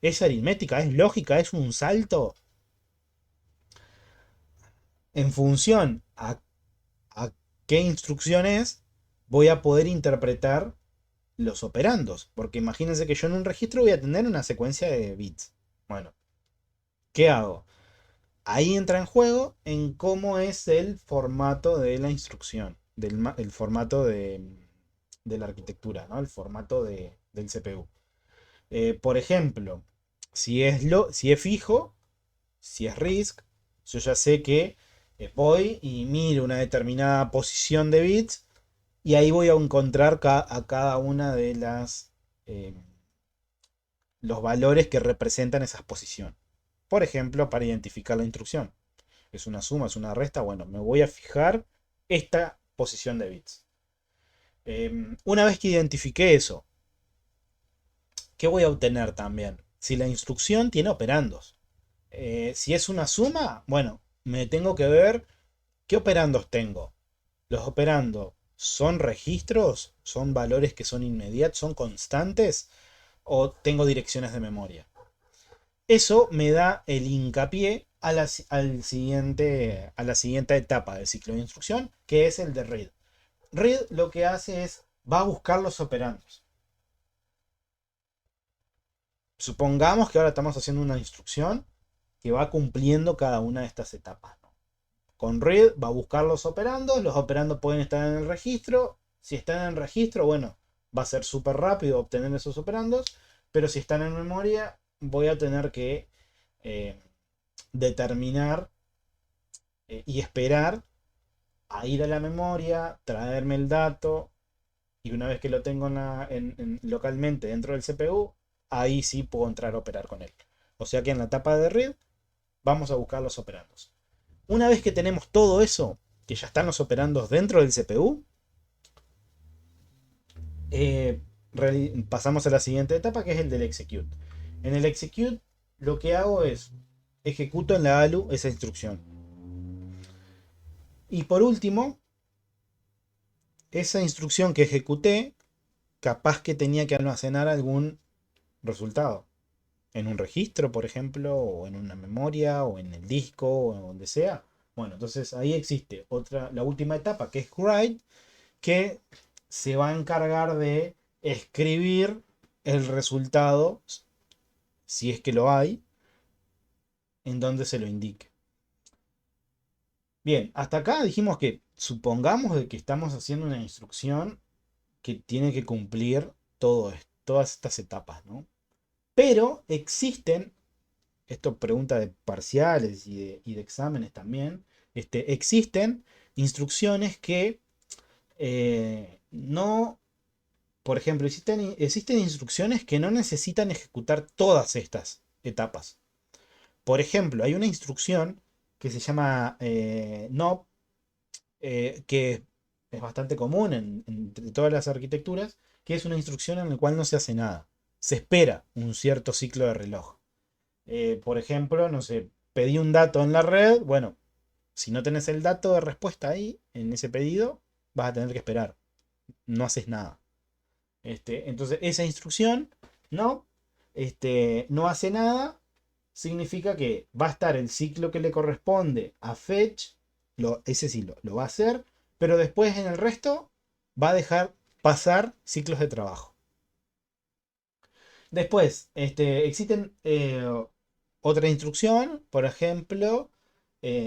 ¿es aritmética? ¿Es lógica? ¿Es un salto? En función a qué instrucción es, voy a poder interpretar los operandos. Porque imagínense que yo en un registro voy a tener una secuencia de bits. Bueno, ¿qué hago? Ahí entra en juego en cómo es el formato de la instrucción, el formato de la arquitectura, ¿no? El formato del CPU. Por ejemplo, si es fijo, si es RISC, yo ya sé que voy y miro una determinada posición de bits y ahí voy a encontrar a cada una de eh, los valores que representan esas posiciones. Por ejemplo, para identificar la instrucción. Es una suma, es una resta. Bueno, me voy a fijar esta posición de bits. Una vez que identifique eso, ¿qué voy a obtener también? Si la instrucción tiene operandos. Si es una suma, bueno, me tengo que ver qué operandos tengo. Los operandos son registros, son valores que son inmediatos, son constantes o tengo direcciones de memoria. Eso me da el hincapié a la siguiente etapa del ciclo de instrucción, que es el de read. Read lo que hace es, va a buscar los operandos. Supongamos que ahora estamos haciendo una instrucción que va cumpliendo cada una de estas etapas, ¿no? Con read va a buscar los operandos pueden estar en el registro. Si están en el registro, bueno, va a ser súper rápido obtener esos operandos, pero si están en memoria, voy a tener que eh, determinar y esperar a ir a la memoria, traerme el dato, y una vez que lo tengo localmente dentro del CPU, ahí sí puedo entrar a operar con él. O sea que en la etapa de read vamos a buscar los operandos. Una vez que tenemos todo eso, que ya están los operandos dentro del CPU, eh, pasamos a la siguiente etapa, que es el del execute. En el execute lo que hago es ejecuto en la ALU esa instrucción. Y por último, esa instrucción que ejecuté, capaz que tenía que almacenar algún resultado. En un registro, por ejemplo, o en una memoria, o en el disco, o donde sea. Bueno, entonces ahí existe la última etapa, que es write, que se va a encargar de escribir el resultado, si es que lo hay, en donde se lo indique. Bien, hasta acá dijimos que supongamos de que estamos haciendo una instrucción que tiene que cumplir todas estas etapas, ¿no? Pero existen, esto pregunta de parciales y de exámenes también, existen instrucciones que no, por ejemplo, existen instrucciones que no necesitan ejecutar todas estas etapas. Por ejemplo, hay una instrucción que se llama NOP, que es bastante común entre todas las arquitecturas, que es una instrucción en la cual no se hace nada. Se espera un cierto ciclo de reloj. Por ejemplo, no sé, pedí un dato en la red. Bueno, si no tenés el dato de respuesta ahí, en ese pedido, vas a tener que esperar. No haces nada. Entonces, esa instrucción no, no hace nada. Significa que va a estar el ciclo que le corresponde a fetch. Ese sí lo va a hacer. Pero después en el resto va a dejar pasar ciclos de trabajo. Después, existen otra instrucción, por ejemplo,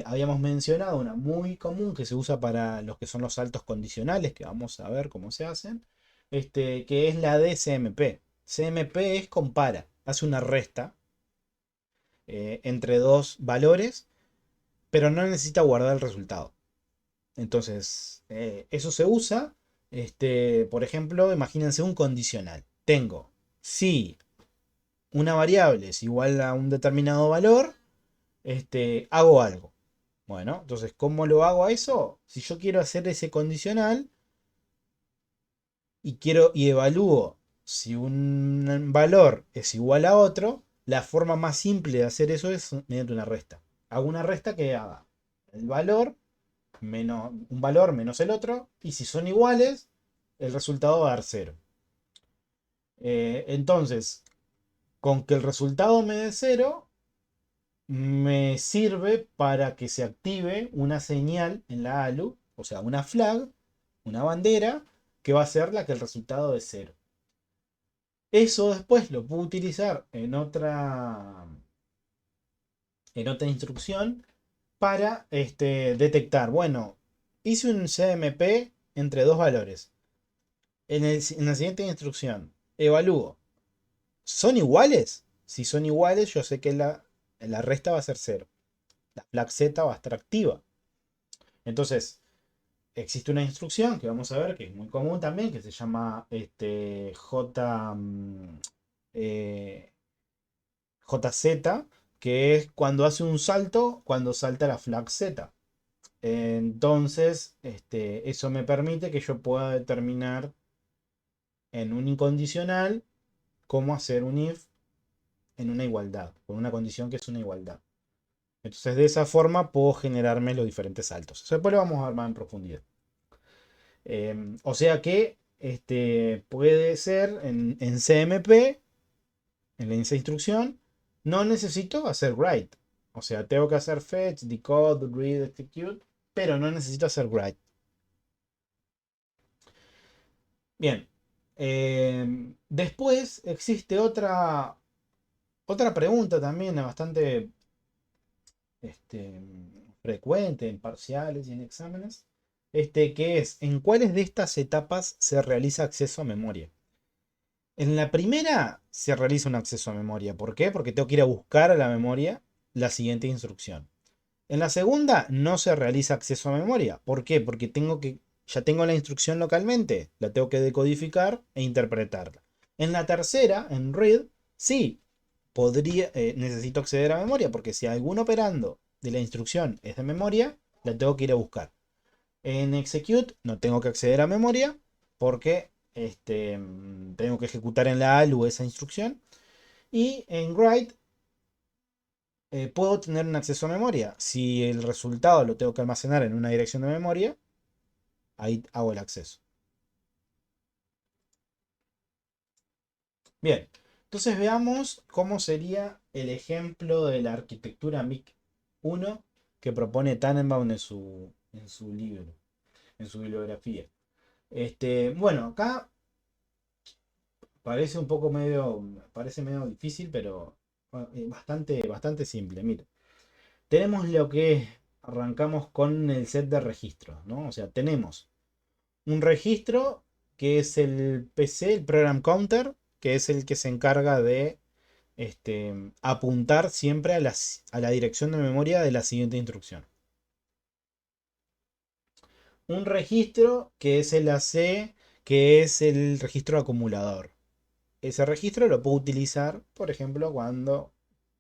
habíamos mencionado una muy común que se usa para los que son los saltos condicionales, que vamos a ver cómo se hacen, que es la de CMP. CMP es compara, hace una resta entre dos valores, pero no necesita guardar el resultado. Entonces, eso se usa, por ejemplo, imagínense un condicional. Tengo si una variable es igual a un determinado valor, hago algo. Bueno, entonces, ¿cómo lo hago a eso? Si yo quiero hacer ese condicional y evalúo si un valor es igual a otro, la forma más simple de hacer eso es mediante una resta. Hago una resta que haga el valor menos un valor menos el otro, y si son iguales, el resultado va a dar cero. Entonces, con que el resultado me dé cero, me sirve para que se active una señal en la ALU, o sea, una flag, una bandera, que va a ser la que el resultado de cero. Eso después lo puedo utilizar en otra instrucción para detectar, bueno, hice un CMP entre dos valores. En la siguiente instrucción, evalúo. ¿Son iguales? Si son iguales, yo sé que la resta va a ser cero. La flag Z va a estar activa. Entonces, existe una instrucción que vamos a ver, que es muy común también, que se llama eh, JZ, que es cuando hace un salto, cuando salta la flag Z. Entonces, eso me permite que yo pueda determinar en un incondicional cómo hacer un if en una igualdad, con una condición que es una igualdad. Entonces, de esa forma puedo generarme los diferentes saltos. Eso después lo vamos a ver más en profundidad. O sea que puede ser en CMP, en esa instrucción, no necesito hacer write. O sea, tengo que hacer fetch, decode, read, execute, pero no necesito hacer write. Bien. Después existe otra pregunta también bastante frecuente en parciales y en exámenes, que es en cuáles de estas etapas se realiza acceso a memoria. En la primera se realiza un acceso a memoria. ¿Por qué? Porque tengo que ir a buscar a la memoria la siguiente instrucción. En la segunda no se realiza acceso a memoria. ¿Por qué? Porque ya tengo la instrucción localmente, la tengo que decodificar e interpretarla. En la tercera, en read, sí, necesito acceder a memoria, porque si algún operando de la instrucción es de memoria, la tengo que ir a buscar. En execute no tengo que acceder a memoria, porque tengo que ejecutar en la ALU esa instrucción. Y en write puedo tener un acceso a memoria. Si el resultado lo tengo que almacenar en una dirección de memoria, ahí hago el acceso. Bien, entonces veamos cómo sería el ejemplo de la arquitectura MIC 1 que propone Tannenbaum en su libro, en su bibliografía. Bueno, acá parece medio difícil, pero bastante simple. Mira, tenemos lo que arrancamos con el set de registros, ¿no? O sea, tenemos un registro que es el PC, el Program Counter, que es el que se encarga de apuntar siempre a la dirección de memoria de la siguiente instrucción. Un registro que es el AC, que es el registro acumulador. Ese registro lo puedo utilizar, por ejemplo, cuando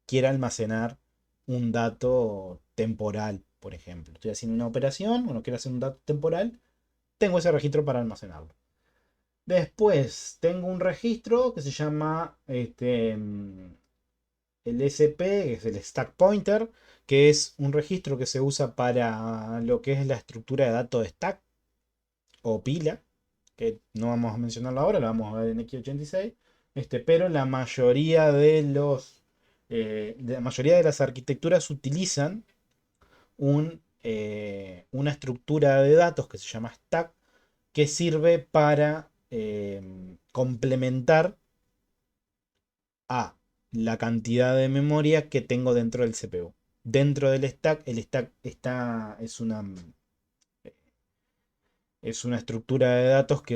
quiera almacenar un dato temporal, por ejemplo. Estoy haciendo una operación, uno quiere hacer un dato temporal, tengo ese registro para almacenarlo. Después tengo un registro que se llama el SP, que es el Stack Pointer, que es un registro que se usa para lo que es la estructura de datos de stack o pila, que no vamos a mencionarlo ahora, lo vamos a ver en X86. Pero la mayoría de las arquitecturas utilizan una estructura de datos que se llama stack, que sirve para complementar a la cantidad de memoria que tengo dentro del CPU. Dentro del stack, el stack es una estructura de datos que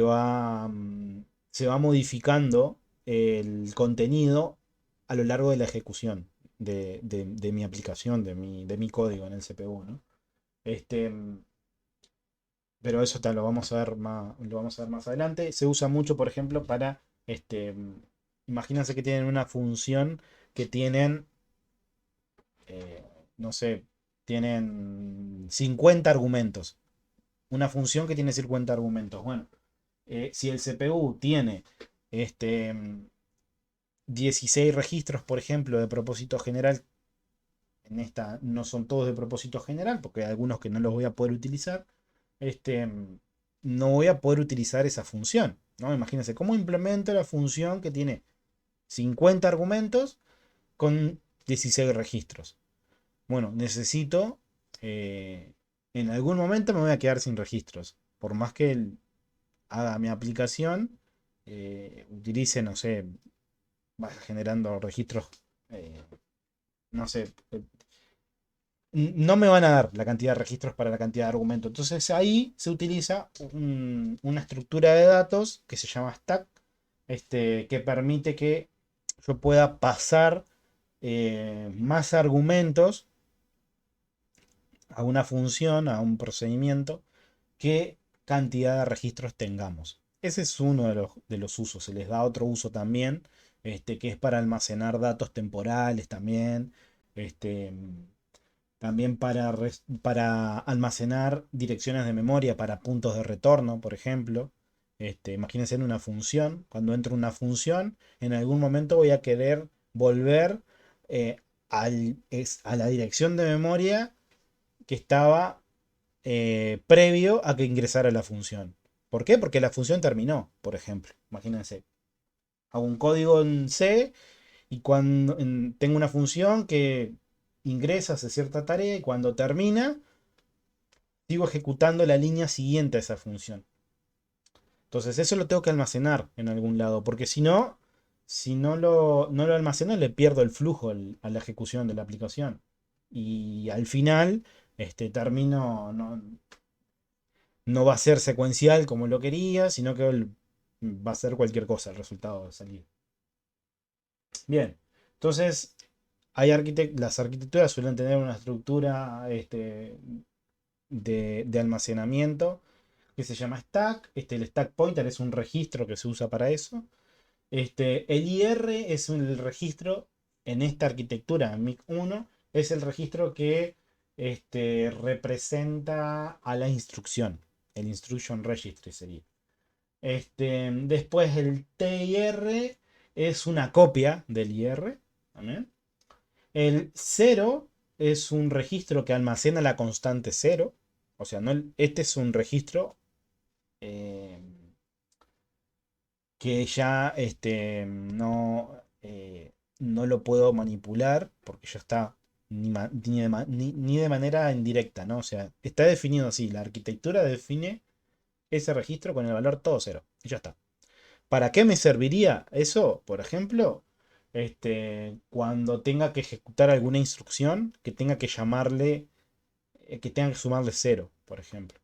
se va modificando el contenido a lo largo de la ejecución de mi aplicación, de mi código en el CPU, ¿no? Este, pero eso lo vamos a ver más adelante. Se usa mucho, por ejemplo, para, imagínense que tienen una función que tienen, eh, no sé, tienen 50 argumentos. Una función que tiene 50 argumentos. Bueno, si el CPU tiene este, 16 registros, por ejemplo, de propósito general, en esta no son todos de propósito general, porque hay algunos que no los voy a poder utilizar, este, no voy a poder utilizar esa función, ¿no? Imagínense, ¿cómo implemento la función que tiene 50 argumentos con 16 registros? Bueno, en algún momento me voy a quedar sin registros. Por más que haga mi aplicación, utilice, no sé, vaya generando registros, eh, no sé, no me van a dar la cantidad de registros para la cantidad de argumentos. Entonces ahí se utiliza una estructura de datos que se llama stack, que permite que yo pueda pasar más argumentos a una función, a un procedimiento, qué cantidad de registros tengamos. Ese es uno de los usos. Se les da otro uso también, que es para almacenar datos temporales también. Este, También para almacenar direcciones de memoria para puntos de retorno, por ejemplo. Imagínense en una función. Cuando entro en una función, en algún momento voy a querer volver eh, a la dirección de memoria que estaba previo a que ingresara la función. ¿Por qué? Porque la función terminó, por ejemplo. Imagínense. Hago un código en C y cuando tengo una función que ingresa, hace cierta tarea y cuando termina, sigo ejecutando la línea siguiente a esa función. Entonces eso lo tengo que almacenar en algún lado, porque si no lo almaceno, le pierdo el flujo a la ejecución de la aplicación. Y al final, término no va a ser secuencial como lo quería, sino que va a ser cualquier cosa el resultado de salir. Bien, entonces las arquitecturas suelen tener una estructura de almacenamiento que se llama stack. El stack pointer es un registro que se usa para eso. El IR es el registro en esta arquitectura, MIC1, es el registro que representa a la instrucción. El Instruction Registry sería. Después el TIR es una copia del IR. ¿También? El 0 es un registro que almacena la constante 0. O sea, no, este es un registro eh, que ya no lo puedo manipular porque ya está ni de manera indirecta, ¿no? O sea, está definido así. La arquitectura define ese registro con el valor todo 0. Y ya está. ¿Para qué me serviría eso? Por ejemplo, cuando tenga que ejecutar alguna instrucción que tenga que llamarle, que tenga que sumarle 0, por ejemplo.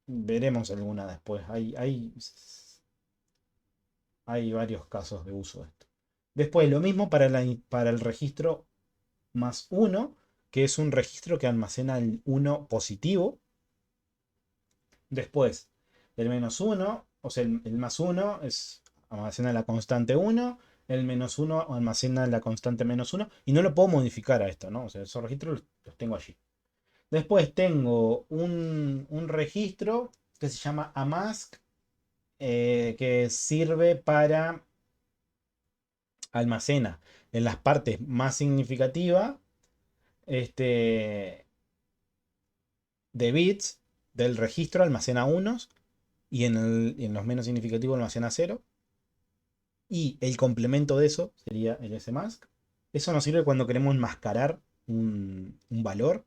Veremos alguna después. Hay varios casos de uso de esto. Después, lo mismo para el registro +1, que es un registro que almacena el 1 positivo. Después, el -1, o sea, el +1 almacena la constante 1, el -1 almacena la constante -1, y no lo puedo modificar a esto, ¿no? O sea, esos registros los tengo allí. Después tengo un registro que se llama AMASC, que sirve para almacena en las partes más significativas este, de bits del registro almacena unos y en los menos significativos almacena 0. Y el complemento de eso sería el smask. Eso nos sirve cuando queremos enmascarar un valor.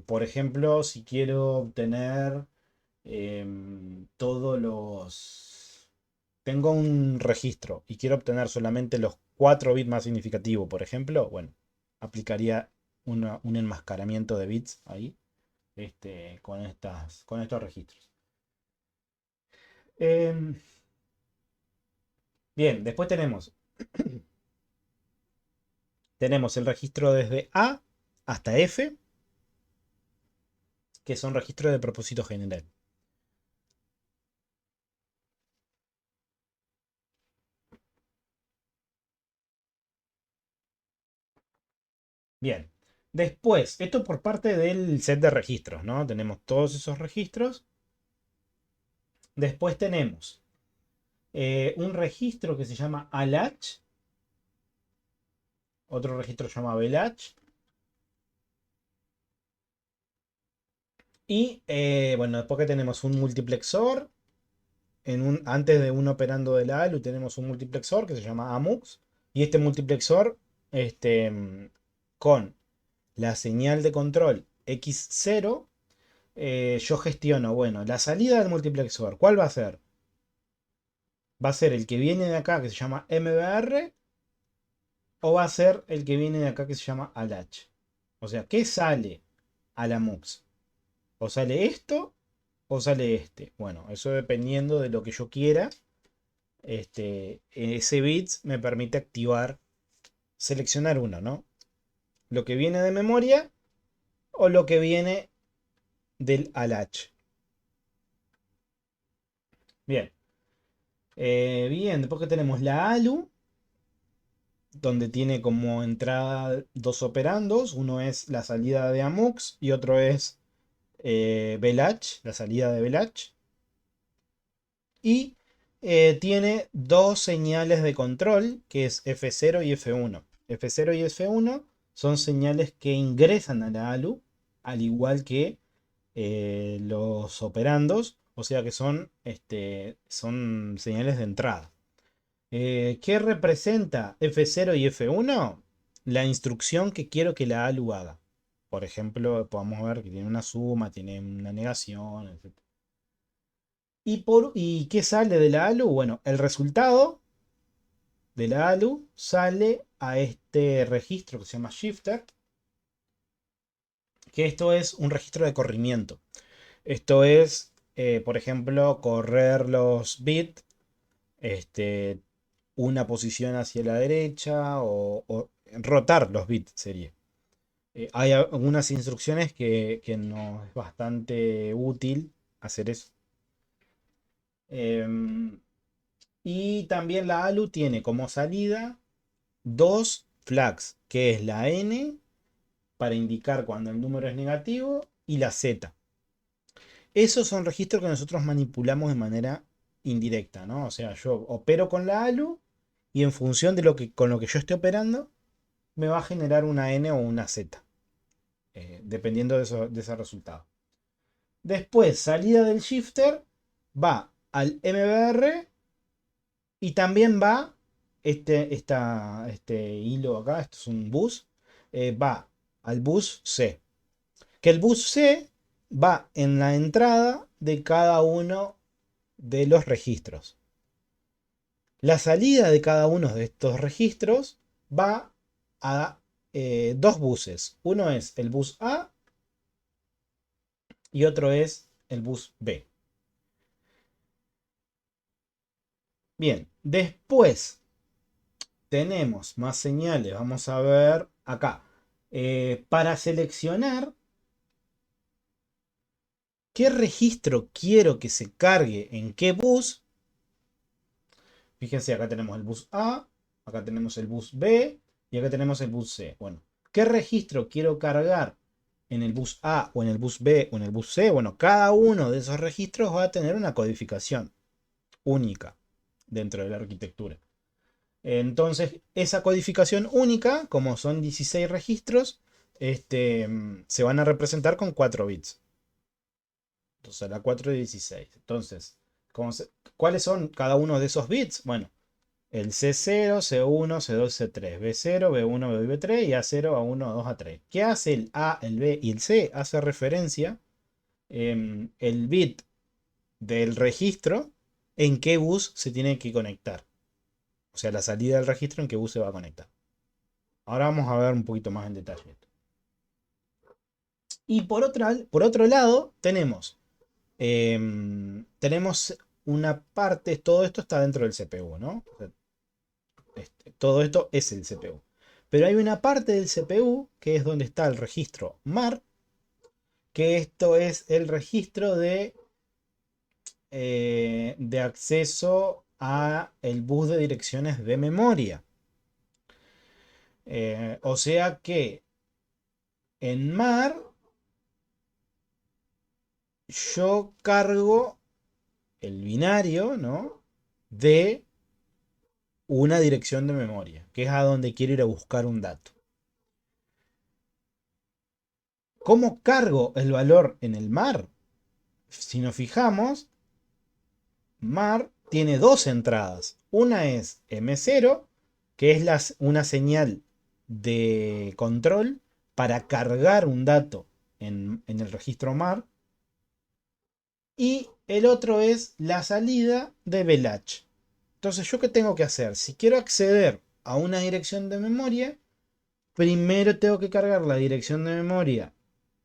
Por ejemplo, si quiero obtener todos los... Tengo un registro y quiero obtener solamente los 4 bits más significativos, por ejemplo, bueno, aplicaría un enmascaramiento de bits ahí, con estos registros. Em, bien, después tenemos el registro desde A hasta F, que son registros de propósito general. Bien. Después, esto por parte del set de registros, ¿no? Tenemos todos esos registros. Después tenemos un registro que se llama ALACH. Otro registro se llama BELACH. Y bueno, después que tenemos un multiplexor. Antes de un operando de la ALU tenemos un multiplexor que se llama AMUX. Y este multiplexor, con la señal de control X0, yo gestiono, bueno, la salida del multiplexor. ¿Cuál va a ser? ¿Va a ser el que viene de acá que se llama MBR? ¿O va a ser el que viene de acá que se llama ALACH? O sea, ¿qué sale a la MUX? ¿O sale esto o sale este? Bueno, eso dependiendo de lo que yo quiera. Ese bits me permite activar, seleccionar uno, ¿no? Lo que viene de memoria o lo que viene del ALACH. Bien. Bien, después que tenemos la ALU, donde tiene como entrada dos operandos. Uno es la salida de AMUX y otro es BELACH, la salida de BELACH. Y tiene dos señales de control, que es F0 y F1. F0 y F1 son señales que ingresan a la ALU, al igual que los operandos, o sea que son señales de entrada. ¿Qué representa F0 y F1? La instrucción que quiero que la ALU haga. Por ejemplo, podemos ver que tiene una suma, tiene una negación, etc. ¿Y qué sale de la ALU? Bueno, el resultado de la ALU sale a este registro que se llama shifter, que esto es un registro de corrimiento. Esto es, por ejemplo, correr los bits, una posición hacia la derecha o rotar los bits sería. Hay algunas instrucciones que nos es bastante útil hacer eso. Em, y también la ALU tiene como salida dos flags, que es la N para indicar cuando el número es negativo y la Z. Esos son registros que nosotros manipulamos de manera indirecta, ¿no? O sea, yo opero con la ALU y en función de con lo que yo esté operando, me va a generar una N o una Z, dependiendo de ese resultado. Después, salida del shifter, va al MBR y también va este hilo acá, esto es un bus, va al bus C. Que el bus C va en la entrada de cada uno de los registros. La salida de cada uno de estos registros va a dos buses. Uno es el bus A y otro es el bus B. Bien, después tenemos más señales. Vamos a ver acá. Para seleccionar qué registro quiero que se cargue en qué bus. Fíjense, acá tenemos el bus A, acá tenemos el bus B y acá tenemos el bus C. Bueno, ¿qué registro quiero cargar en el bus A o en el bus B o en el bus C? Bueno, cada uno de esos registros va a tener una codificación única dentro de la arquitectura. Entonces, esa codificación única, como son 16 registros, se van a representar con 4 bits. Entonces, la 4 y 16. Entonces, ¿cuáles son cada uno de esos bits? Bueno, el C0, C1, C2, C3, B0, B1, B2 y B3 y A0, A1, A2, A3. ¿Qué hace el A, el B y el C? Hace referencia el bit del registro en qué bus se tiene que conectar. O sea, la salida del registro en qué bus se va a conectar. Ahora vamos a ver un poquito más en detalle esto. Y por otro lado, tenemos una parte, todo esto está dentro del CPU, ¿no? O sea, todo esto es el CPU. Pero hay una parte del CPU que es donde está el registro MAR, que esto es el registro de acceso a el bus de direcciones de memoria. O sea que en MAR yo cargo el binario, ¿no? De una dirección de memoria, que es a donde quiero ir a buscar un dato. ¿Cómo cargo el valor en el MAR? Si nos fijamos, MAR tiene dos entradas. Una es M0, que es una señal de control para cargar un dato en el registro MAR. Y el otro es la salida de Belach. Entonces, ¿yo qué tengo que hacer? Si quiero acceder a una dirección de memoria, primero tengo que cargar la dirección de memoria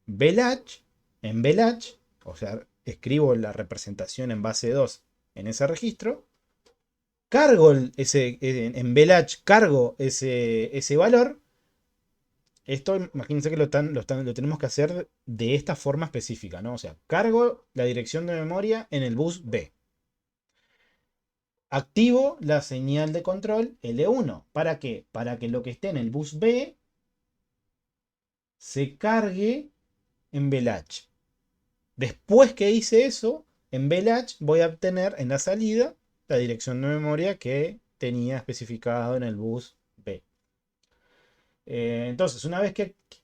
Belach en Belach, o sea, escribo la representación en base 2 en ese registro, cargo en Belach, cargo ese valor. Esto, imagínense que lo tenemos que hacer de esta forma específica, ¿no? O sea, cargo la dirección de memoria en el bus B. Activo la señal de control L1. ¿Para qué? Para que lo que esté en el bus B se cargue en Belach. Después que hice eso, en Belach voy a obtener en la salida la dirección de memoria que tenía especificado en el bus B. Entonces,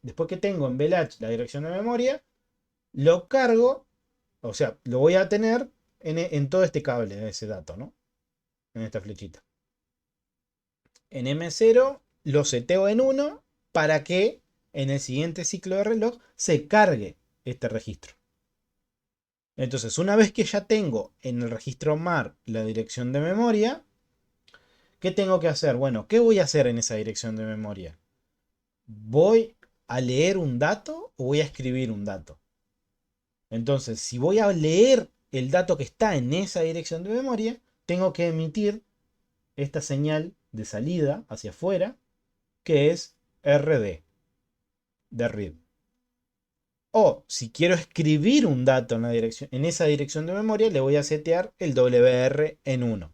después que tengo en Belach la dirección de memoria, lo cargo, o sea, lo voy a tener en todo este cable de ese dato, ¿no? En esta flechita. En M0 lo seteo en 1 para que en el siguiente ciclo de reloj se cargue este registro. Entonces, una vez que ya tengo en el registro MAR la dirección de memoria, ¿Qué tengo que hacer? Bueno, ¿qué voy a hacer en esa dirección de memoria? ¿Voy a leer un dato o voy a escribir un dato? Entonces, si voy a leer el dato que está en esa dirección de memoria, tengo que emitir esta señal de salida hacia afuera, que es RD, de read. O si quiero escribir un dato en, en esa dirección de memoria, le voy a setear el WR en 1.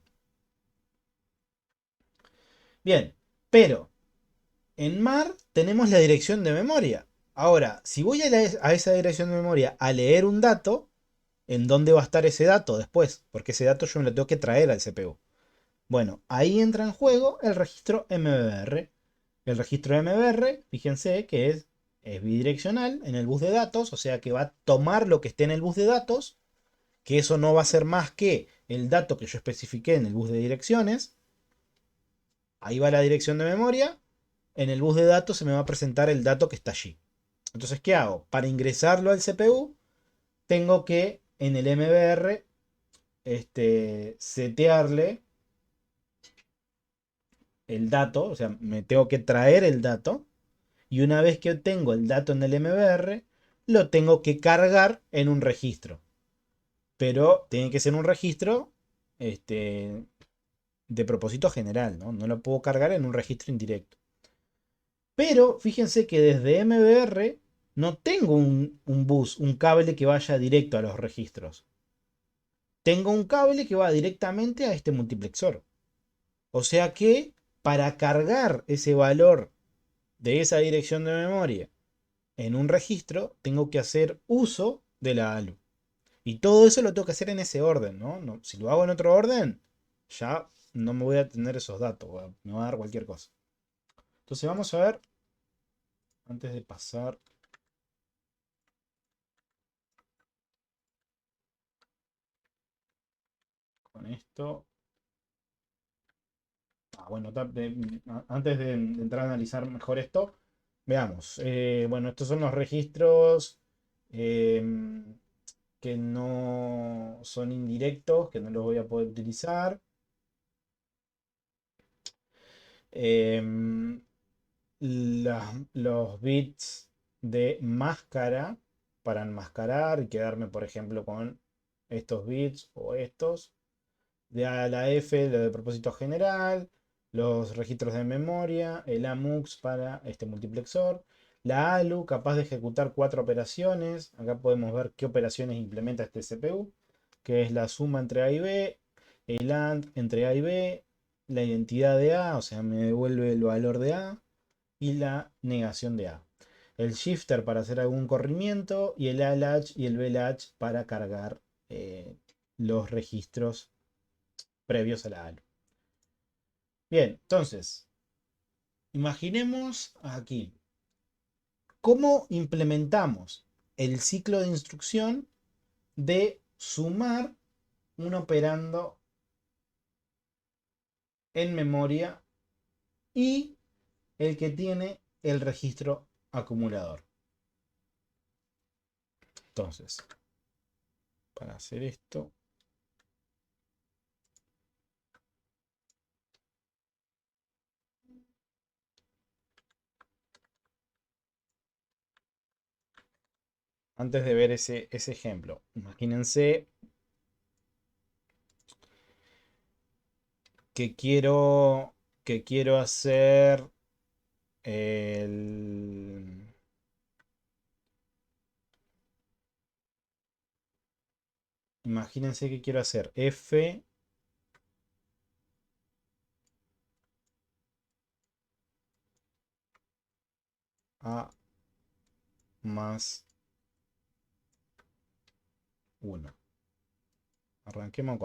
Bien, pero en MAR tenemos la dirección de memoria. Ahora, si voy a esa dirección de memoria a leer un dato, ¿en dónde va a estar ese dato después? Porque ese dato yo me lo tengo que traer al CPU. Bueno, ahí entra en juego el registro MBR. El registro MBR, fíjense que es bidireccional en el bus de datos, o sea que va a tomar lo que esté en el bus de datos, que eso no va a ser más que el dato que yo especifiqué en el bus de direcciones. Ahí va la dirección de memoria. En el bus de datos se me va a presentar el dato que está allí. Entonces, ¿qué hago? Para ingresarlo al CPU, tengo que en el MBR setearle el dato, o sea, me tengo que traer el dato. Y una vez que obtengo el dato en el MBR, lo tengo que cargar en un registro. Pero tiene que ser un registro este, de propósito general, ¿no? No lo puedo cargar en un registro indirecto. Pero fíjense que desde MBR no tengo un bus, un cable que vaya directo a los registros. Tengo un cable que va directamente a este multiplexor. O sea que para cargar ese valor de esa dirección de memoria en un registro, tengo que hacer uso de la ALU. Y todo eso lo tengo que hacer en ese orden, ¿no? Si lo hago en otro orden, ya no me voy a tener esos datos, me va a dar cualquier cosa. Entonces vamos a ver, antes de pasar con esto. Bueno, antes de entrar a analizar mejor esto, veamos. Bueno, estos son los registros que no son indirectos, que no los voy a poder utilizar. Em, los bits de máscara para enmascarar y quedarme, por ejemplo, con estos bits o estos. De A a la F, lo de propósito general, los registros de memoria, el AMUX para este multiplexor, la ALU capaz de ejecutar 4 operaciones. Acá podemos ver qué operaciones implementa este CPU, que es la suma entre A y B, el AND entre A y B, la identidad de A, o sea, me devuelve el valor de A, y la negación de A. El shifter para hacer algún corrimiento y el A latch y el B latch para cargar los registros previos a la ALU. Bien, entonces, imaginemos aquí cómo implementamos el ciclo de instrucción de sumar un operando en memoria y el que tiene el registro acumulador. Entonces, para hacer esto, antes de ver ese ejemplo, imagínense que quiero hacer el... Imagínense que quiero hacer F a más 1. Arranquemos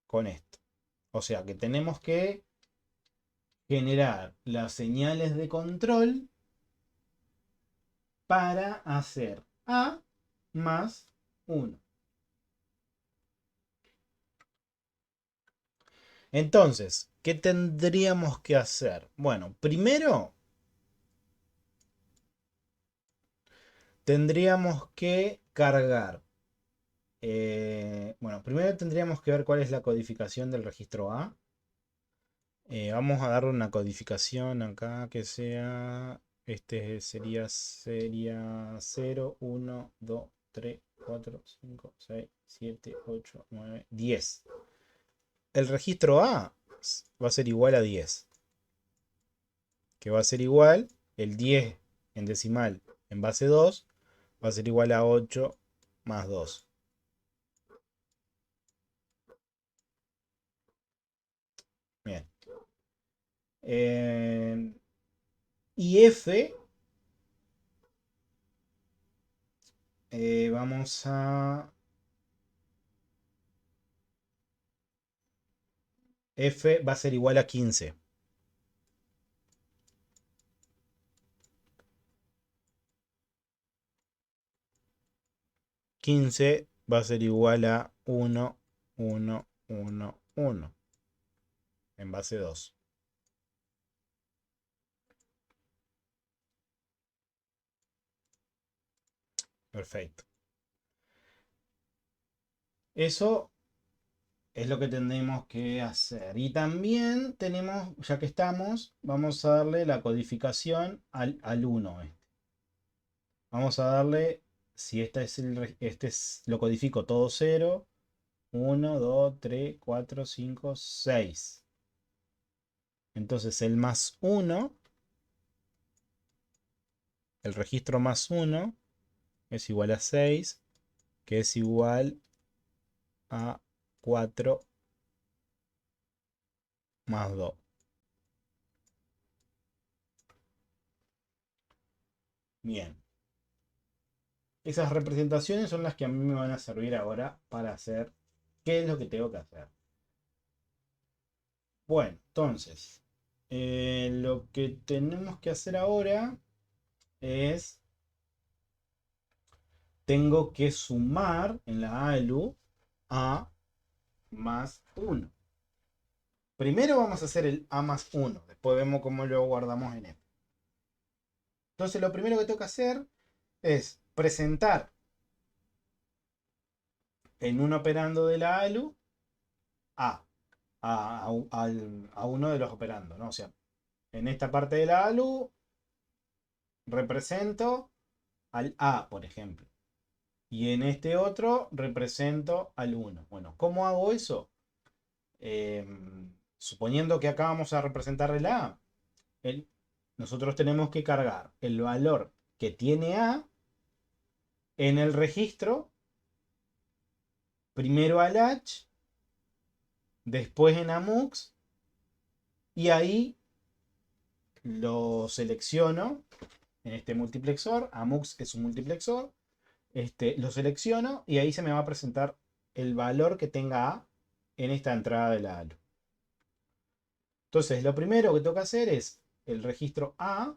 con esto. O sea que tenemos que generar las señales de control para hacer A más 1. Entonces, ¿qué tendríamos que hacer? Bueno, primero tendríamos que cargar Bueno, primero tendríamos que ver cuál es la codificación del registro A. Vamos a darle una codificación acá que sea. Este sería 0, 1, 2, 3, 4, 5, 6, 7, 8, 9, 10. El registro A va a ser igual a 10. Que va a ser igual, el 10 en decimal en base 2 va a ser igual a 8 más 2. Bien. Y F, vamos a... F va a ser igual a 15. 15 va a ser igual a 1, 1, 1, 1 en base 2. Perfecto. Eso es lo que tendremos que hacer. Y también tenemos, ya que estamos, vamos a darle la codificación al 1. Vamos a darle, si lo codifico todo 0, 1, 2, 3, 4, 5, 6. Entonces el más 1, el registro más 1, es igual a 6, que es igual a 4 más 2. Bien. Esas representaciones son las que a mí me van a servir ahora para hacer qué es lo que tengo que hacer. Bueno, entonces, lo que tenemos que hacer ahora es, tengo que sumar en la ALU A más 1. Primero vamos a hacer el A más 1, después vemos cómo lo guardamos en F. Entonces lo primero que tengo que hacer es presentar en un operando de la ALU A, a uno de los operandos, ¿no? O sea, en esta parte de la ALU represento al A, por ejemplo. Y en este otro represento al 1. Bueno, ¿cómo hago eso? Suponiendo que acá vamos a representar el A, nosotros tenemos que cargar el valor que tiene A en el registro, primero al H, después en AMUX, y ahí lo selecciono en este multiplexor. AMUX es un multiplexor. Lo selecciono y ahí se me va a presentar el valor que tenga A en esta entrada de la ALU. Entonces, lo primero que tengo que hacer es el registro A,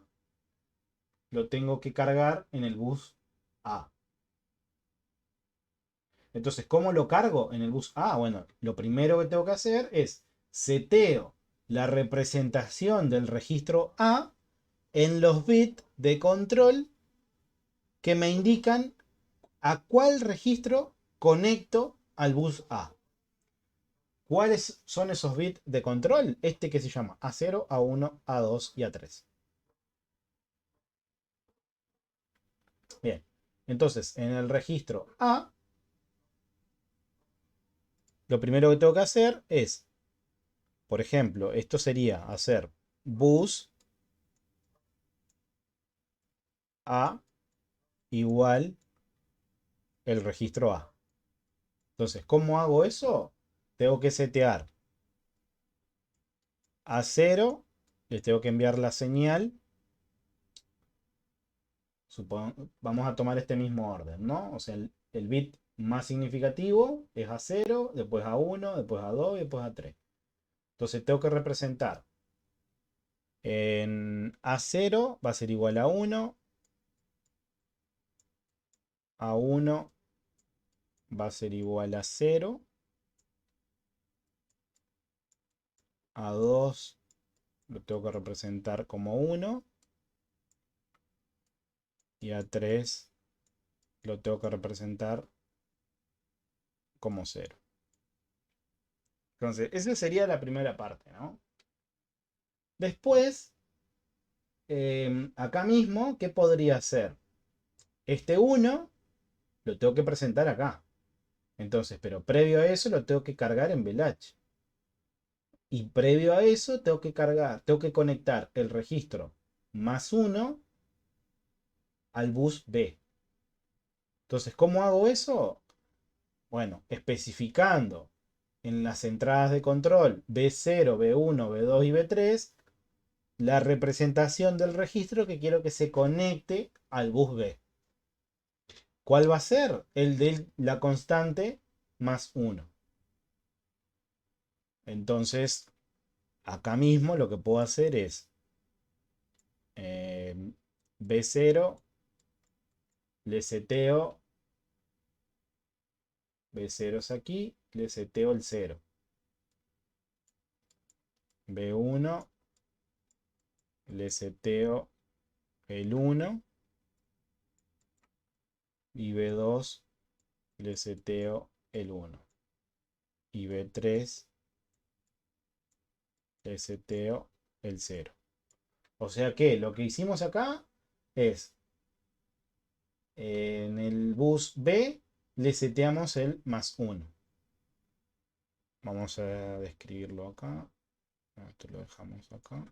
lo tengo que cargar en el bus A. Entonces, ¿cómo lo cargo en el bus A? Bueno, lo primero que tengo que hacer es seteo la representación del registro A en los bits de control que me indican a cuál registro conecto al bus A. ¿Cuáles son esos bits de control? Este que se llama A0, A1, A2 y A3. Bien, entonces en el registro A, lo primero que tengo que hacer es, por ejemplo, esto sería hacer bus A igual el registro A. Entonces, ¿cómo hago eso? Tengo que setear A0, les tengo que enviar la señal. Vamos a tomar este mismo orden, ¿no? O sea, el bit más significativo es A0, después A1, después A2 y después A3. Entonces tengo que representar en A0 va a ser igual a 1, A1 va a ser igual a 0, A2 lo tengo que representar como 1 y A3 lo tengo que representar como 0. Entonces, esa sería la primera parte, ¿no? Después, acá mismo, ¿qué podría ser? Este 1 lo tengo que presentar acá. Entonces, pero previo a eso lo tengo que cargar en VLAH. Y previo a eso tengo que tengo que conectar el registro +1 al bus B. Entonces, ¿cómo hago eso? Bueno, especificando en las entradas de control B0, B1, B2 y B3 la representación del registro que quiero que se conecte al bus B. ¿Cuál va a ser? El de la constante +1. Entonces, acá mismo lo que puedo hacer es B0, le seteo B0 es aquí, le seteo el 0. B1, le seteo el 1. Y B2, le seteo el 1. Y B3, le seteo el 0. O sea que lo que hicimos acá es en el bus B le seteamos el +1. Vamos a describirlo acá. Esto lo dejamos acá.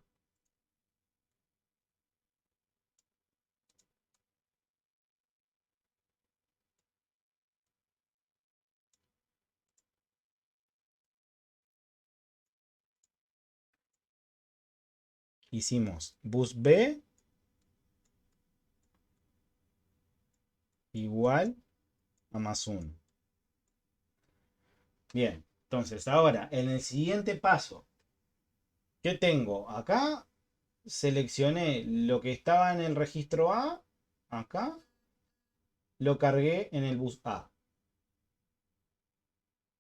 Hicimos bus B igual a +1. Bien, entonces ahora en el siguiente paso, ¿qué tengo? Acá seleccioné lo que estaba en el registro A, acá, lo cargué en el bus A.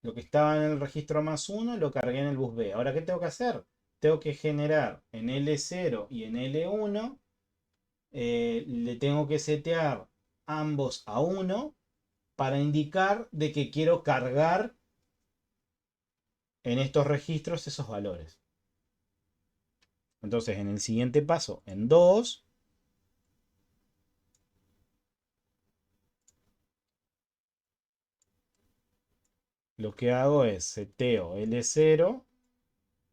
Lo que estaba en el registro +1 lo cargué en el bus B. Ahora, ¿qué tengo que hacer? Tengo que generar en L0 y en L1, le tengo que setear ambos a 1 para indicar de que quiero cargar en estos registros esos valores. Entonces, en el siguiente paso, en 2, lo que hago es seteo L0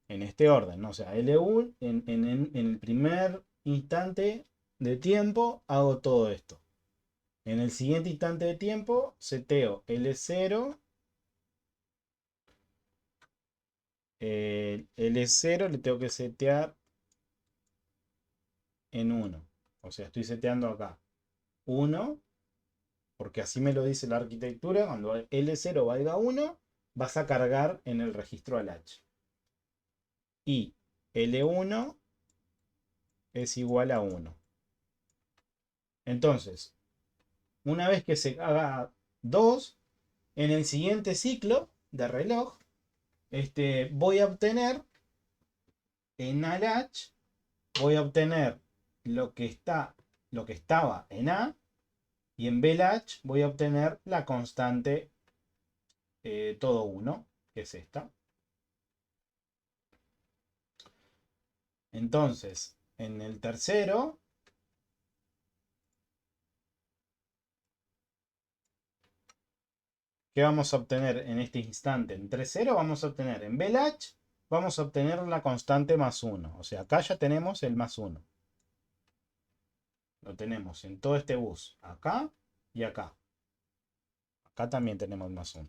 en este orden, ¿no? O sea, L1 en el primer instante de tiempo hago todo esto. En el siguiente instante de tiempo seteo L0. L0 le tengo que setear en 1. O sea, estoy seteando acá 1, porque así me lo dice la arquitectura. Cuando L0 valga 1, vas a cargar en el registro ALH. Y L1 es igual a 1. Entonces, una vez que se haga 2, en el siguiente ciclo de reloj, voy a obtener en ALH, voy a obtener lo que estaba en A, y en BLH voy a obtener la constante todo 1, que es esta. Entonces, en el tercero, ¿qué vamos a obtener en este instante? En 3.0 vamos a obtener en BLH, vamos a obtener la constante +1. O sea, acá ya tenemos el +1. Lo tenemos en todo este bus, acá y acá. Acá también tenemos +1.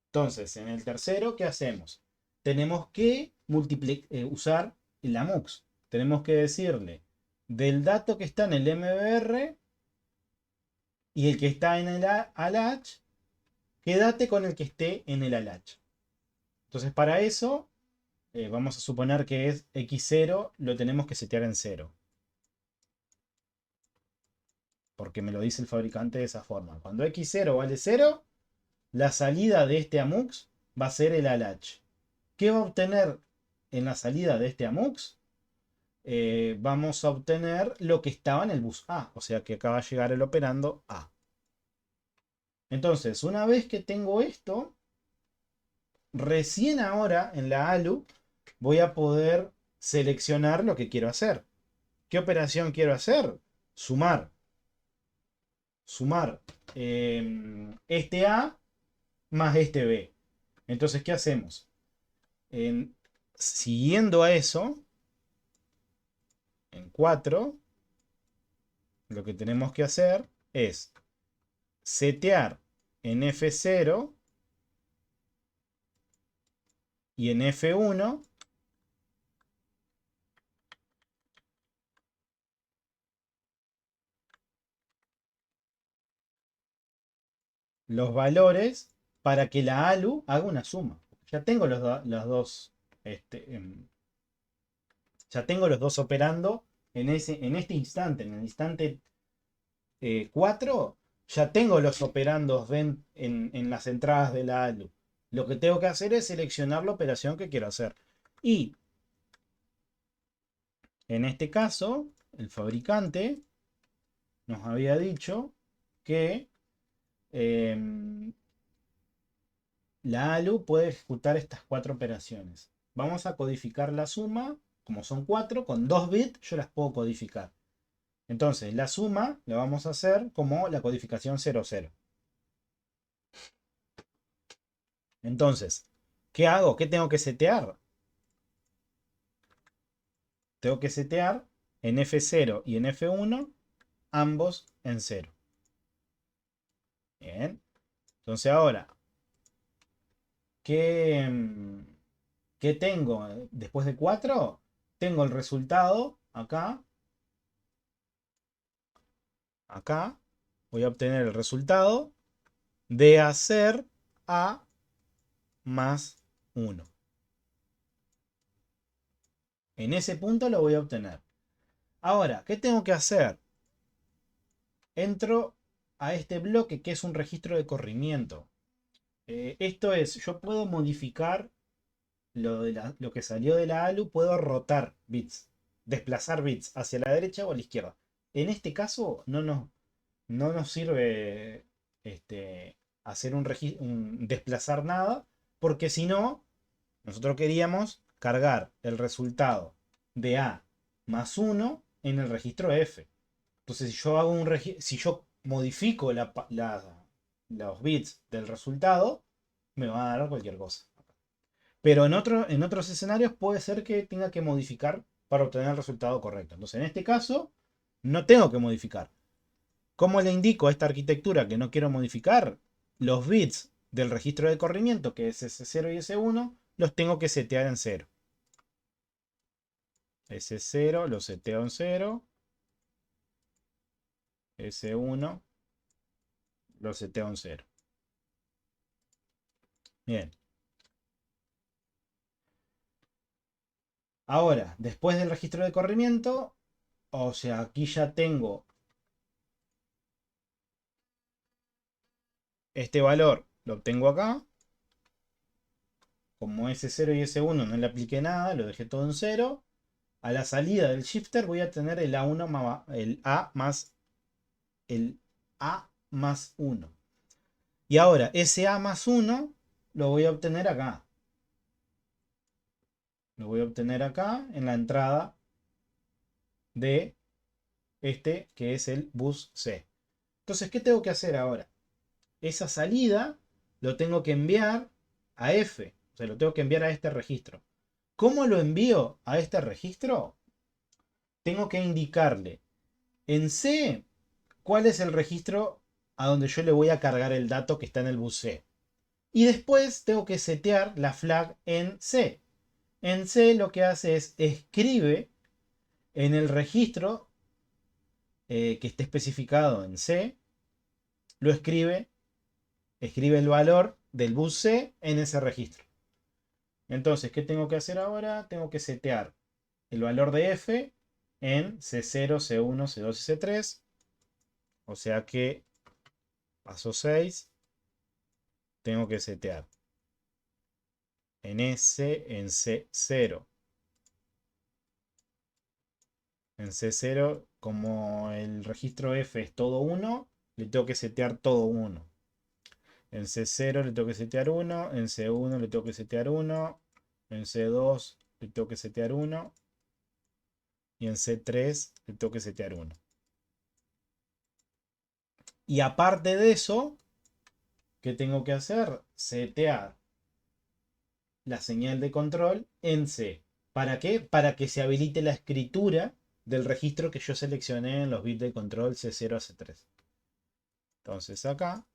Entonces, en el tercero, ¿qué hacemos? Tenemos que usar la MUX. Tenemos que decirle del dato que está en el MBR y el que está en el ALH, quédate con el que esté en el ALH. Entonces, para eso, vamos a suponer que es X0, lo tenemos que setear en 0. Porque me lo dice el fabricante de esa forma. Cuando X0 vale 0, la salida de este AMUX va a ser el ALH. ¿Qué va a obtener en la salida de este AMUX? Vamos a obtener lo que estaba en el bus A. O sea que acá va a llegar el operando A. Entonces, una vez que tengo esto, recién ahora en la ALU voy a poder seleccionar lo que quiero hacer. ¿Qué operación quiero hacer? Sumar. Sumar este A más este B. Entonces, ¿qué hacemos? Siguiendo a eso, en 4, lo que tenemos que hacer es setear en F0 y en F1 los valores para que la ALU haga una suma. Ya tengo los dos, ya tengo los dos operando en este instante, en el instante 4, ya tengo los operandos en las entradas de la ALU. Lo que tengo que hacer es seleccionar la operación que quiero hacer. Y en este caso, el fabricante nos había dicho que la ALU puede ejecutar estas 4 operaciones. Vamos a codificar la suma, como son 4, con 2 bits yo las puedo codificar. Entonces, la suma la vamos a hacer como la codificación 00. Entonces, ¿qué hago? ¿Qué tengo que setear? Tengo que setear en F0 y en F1, ambos en 0. Bien. Entonces ahora, ¿qué, qué tengo después de 4? Tengo el resultado acá. Acá voy a obtener el resultado de hacer A más 1. En ese punto lo voy a obtener. Ahora, ¿qué tengo que hacer? Entro a este bloque que es un registro de corrimiento. Esto es, yo puedo modificar lo que salió de la ALU, puedo rotar bits, desplazar bits hacia la derecha o a la izquierda. En este caso no nos sirve hacer desplazar nada, porque si no, nosotros queríamos cargar el resultado de A más 1 en el registro F. Entonces, si yo si yo modifico los bits del resultado, me va a dar cualquier cosa. Pero en otros escenarios puede ser que tenga que modificar para obtener el resultado correcto. Entonces, en este caso, no tengo que modificar. ¿Cómo le indico a esta arquitectura que no quiero modificar? Los bits del registro de corrimiento, que es S0 y S1, los tengo que setear en 0. S0 lo seteo en 0. S1 lo seteo en 0. Bien. Ahora, después del registro de corrimiento, o sea, aquí ya tengo este valor, lo obtengo acá. Como S0 y S1 no le apliqué nada, lo dejé todo en 0. A la salida del shifter voy a tener el el A más 1. Y ahora, ese A más 1 lo voy a obtener acá. Lo voy a obtener acá en la entrada de este que es el bus C. Entonces, ¿qué tengo que hacer ahora? Esa salida lo tengo que enviar a F. O sea, lo tengo que enviar a este registro. ¿Cómo lo envío a este registro? Tengo que indicarle en C cuál es el registro a donde yo le voy a cargar el dato que está en el bus C. Y después tengo que setear la flag en C. En C lo que hace es escribe en el registro que esté especificado en C, lo escribe el valor del bus C en ese registro. Entonces, ¿qué tengo que hacer ahora? Tengo que setear el valor de F en C0, C1, C2 y C3. O sea que paso 6. Tengo que setear en S, en C0. En C0, como el registro F es todo 1, le tengo que setear todo 1. En C0 le tengo que setear 1, en C1 le tengo que setear 1, en C2 le tengo que setear 1 y en C3 le tengo que setear 1. Y aparte de eso, ¿qué tengo que hacer? Setear la señal de control en C. ¿Para qué? Para que se habilite la escritura del registro que yo seleccioné en los bits de control C0 a C3. Entonces acá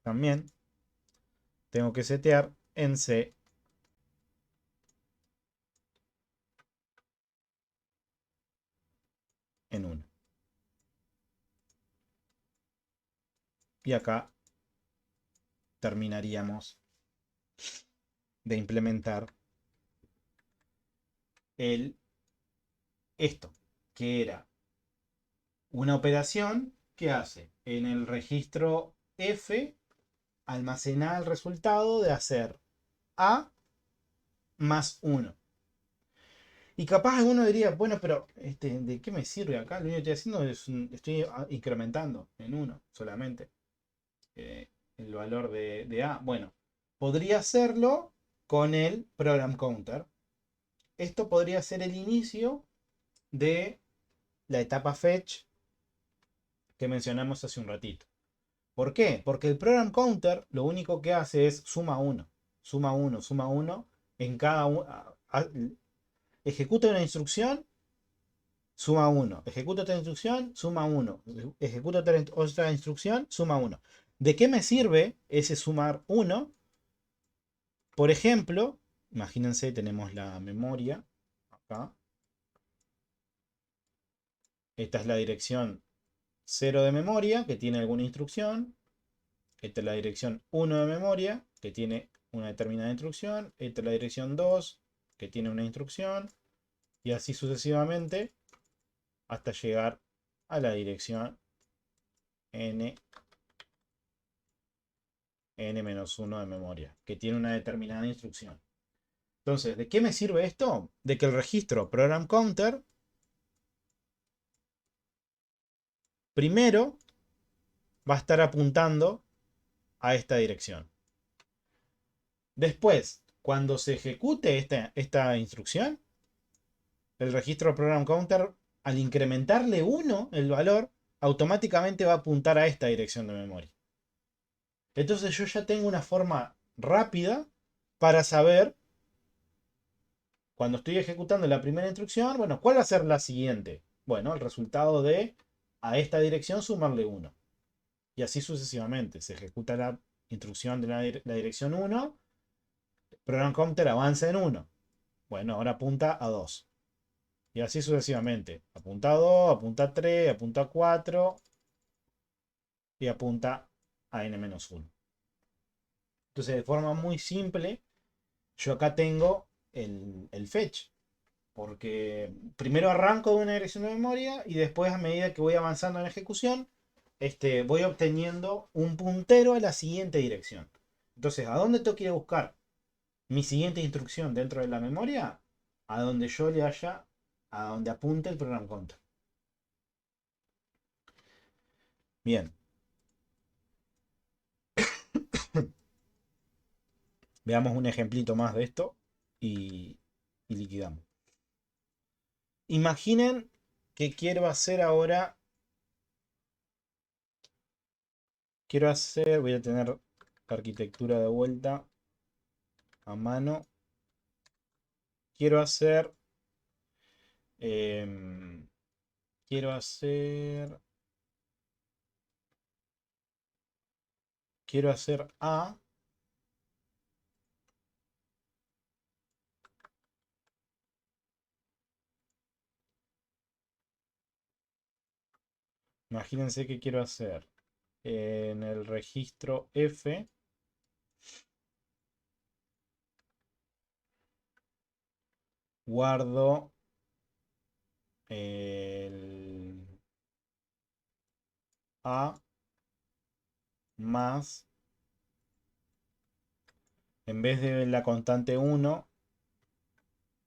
también tengo que setear en C en 1. Y acá terminaríamos de implementar esto, que era una operación que hace en el registro F almacenar el resultado de hacer A más 1. Y capaz alguno diría, bueno, pero ¿de qué me sirve acá? Lo único que estoy haciendo es estoy incrementando en 1 solamente el valor de A. Bueno, podría hacerlo con el program counter. Esto podría ser el inicio de la etapa fetch que mencionamos hace un ratito. ¿Por qué? Porque el program counter lo único que hace es suma 1, suma 1, suma 1 en cada uno. Ejecuta una instrucción, suma 1. Ejecuta otra instrucción, suma 1. Ejecuta otra instrucción, suma 1. ¿De qué me sirve ese sumar 1? Por ejemplo, imagínense, tenemos la memoria acá. Esta es la dirección 0 de memoria que tiene alguna instrucción. Esta es la dirección 1 de memoria que tiene una determinada instrucción. Esta es la dirección 2 que tiene una instrucción. Y así sucesivamente hasta llegar a la dirección n n-1 de memoria que tiene una determinada instrucción. Entonces, ¿de qué me sirve esto? De que el registro program counter primero va a estar apuntando a esta dirección. Después, cuando se ejecute esta instrucción, el registro program counter, al incrementarle 1 el valor, automáticamente va a apuntar a esta dirección de memoria. Entonces yo ya tengo una forma rápida para saber, cuando estoy ejecutando la primera instrucción, bueno, ¿cuál va a ser la siguiente? Bueno, el resultado de a esta dirección sumarle 1. Y así sucesivamente. Se ejecuta la instrucción de la dirección 1, program counter avanza en 1. Bueno, ahora apunta a 2. Y así sucesivamente. Apunta a 2, apunta a 3, apunta a 4 y apunta a n-1. Entonces, de forma muy simple, yo acá tengo el fetch. Porque primero arranco de una dirección de memoria y después, a medida que voy avanzando en la ejecución, voy obteniendo un puntero a la siguiente dirección. Entonces, ¿a dónde tengo que ir a buscar mi siguiente instrucción dentro de la memoria? A donde yo le haya, a donde apunte el program counter. Bien, veamos un ejemplito más de esto y liquidamos. Imaginen que quiero hacer ahora, voy a tener la arquitectura de vuelta a mano. Quiero hacer, em, quiero hacer, quiero hacer A. Imagínense que quiero hacer en el registro F. Guardo el A más, en vez de la constante 1,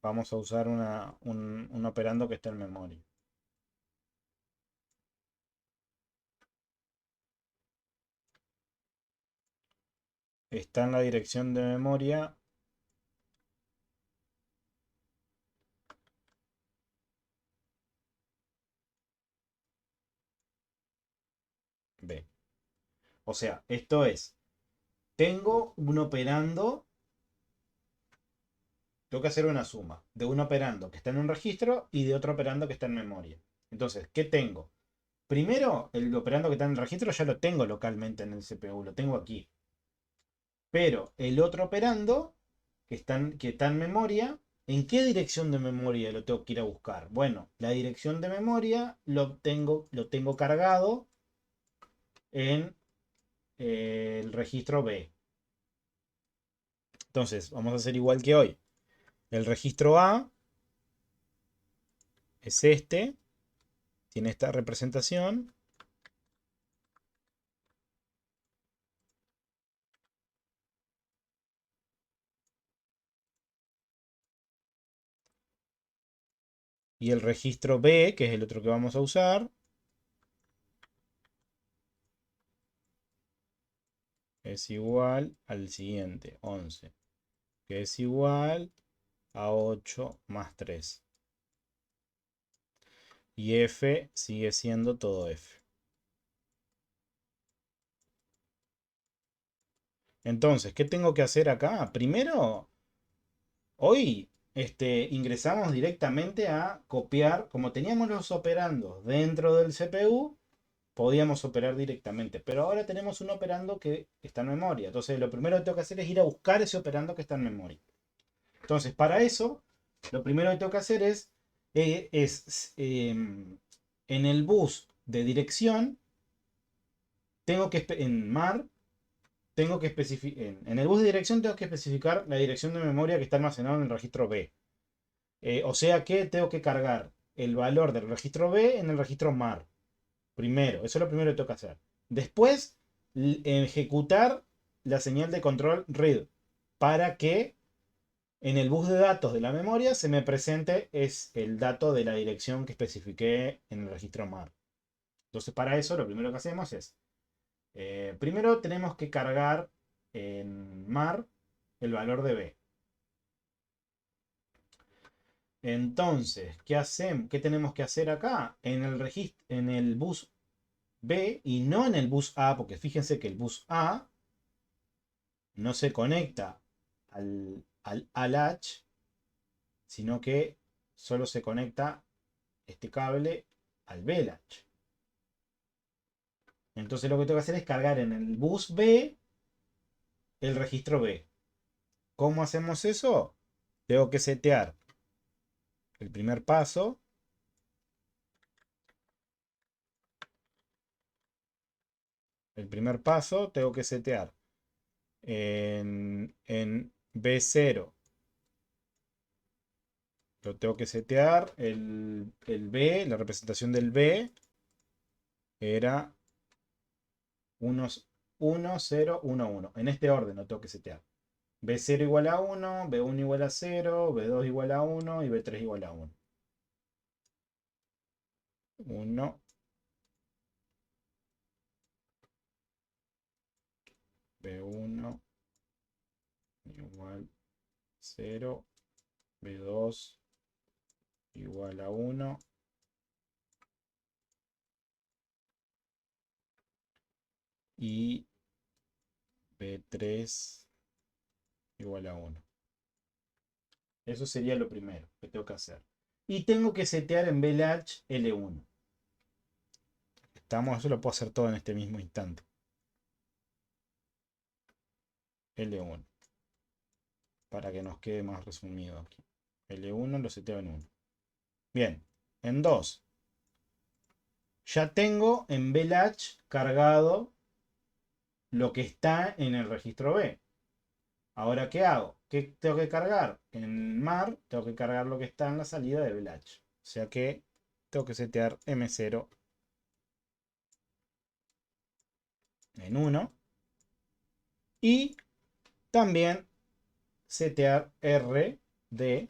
vamos a usar un operando que está en memoria. está en la dirección de memoria B. O sea, esto es, tengo un operando, tengo que hacer una suma de un operando que está en un registro y de otro operando que está en memoria. Entonces, ¿qué tengo? Primero, el operando que está en el registro ya lo tengo localmente en el CPU, lo tengo aquí. Pero el otro operando que está en memoria, ¿en qué dirección de memoria lo tengo que ir a buscar? Bueno, la dirección de memoria lo tengo cargado en el registro B. Entonces, vamos a hacer igual que hoy. El registro A es este, tiene esta representación. Y el registro B, que es el otro que vamos a usar, es igual al siguiente, 11, que es igual a 8 más 3. Y F sigue siendo todo F. Entonces, ¿qué tengo que hacer acá? Primero, hoy ingresamos directamente a copiar, como teníamos los operandos dentro del CPU, podíamos operar directamente. Pero ahora tenemos un operando que está en memoria. Entonces, lo primero que tengo que hacer es ir a buscar ese operando que está en memoria. Entonces, para eso, lo primero que tengo que hacer en el bus de dirección, en MAR, tengo que especificar, en el bus de dirección tengo que especificar la dirección de memoria que está almacenada en el registro B. O sea que tengo que cargar el valor del registro B en el registro MAR. Primero, eso es lo primero que tengo que hacer. Después, ejecutar la señal de control read para que en el bus de datos de la memoria se me presente es el dato de la dirección que especifiqué en el registro MAR. Entonces, para eso, lo primero que hacemos es, primero tenemos que cargar en MAR el valor de B. Entonces, ¿qué hacemos? ¿Qué tenemos que hacer acá? En el bus B y no en el bus A, porque fíjense que el bus A no se conecta al latch, sino que solo se conecta este cable al B latch. Entonces lo que tengo que hacer es cargar en el bus B el registro B. ¿Cómo hacemos eso? Tengo que setear el primer paso. El primer paso tengo que setear en B0. Lo tengo que setear. El B, la representación del B era 1, 1, 0, 1, 1. En este orden lo tengo que setear. B0 igual a 1, B1 igual a 0, B2 igual a 1 y B3 igual a 1. 1, B1 igual 0, B2 igual a 1 y B3 igual a 1. Eso sería lo primero que tengo que hacer. Y tengo que setear en VLATCH L1. Eso lo puedo hacer todo en este mismo instante. L1. Para que nos quede más resumido aquí. L1 lo seteo en 1. Bien. En 2. Ya tengo en VLATCH cargado lo que está en el registro B. Ahora, ¿qué hago? ¿Qué tengo que cargar? En MAR tengo que cargar lo que está en la salida de VLATCH. O sea que tengo que setear M0 en 1. Y también setear RD.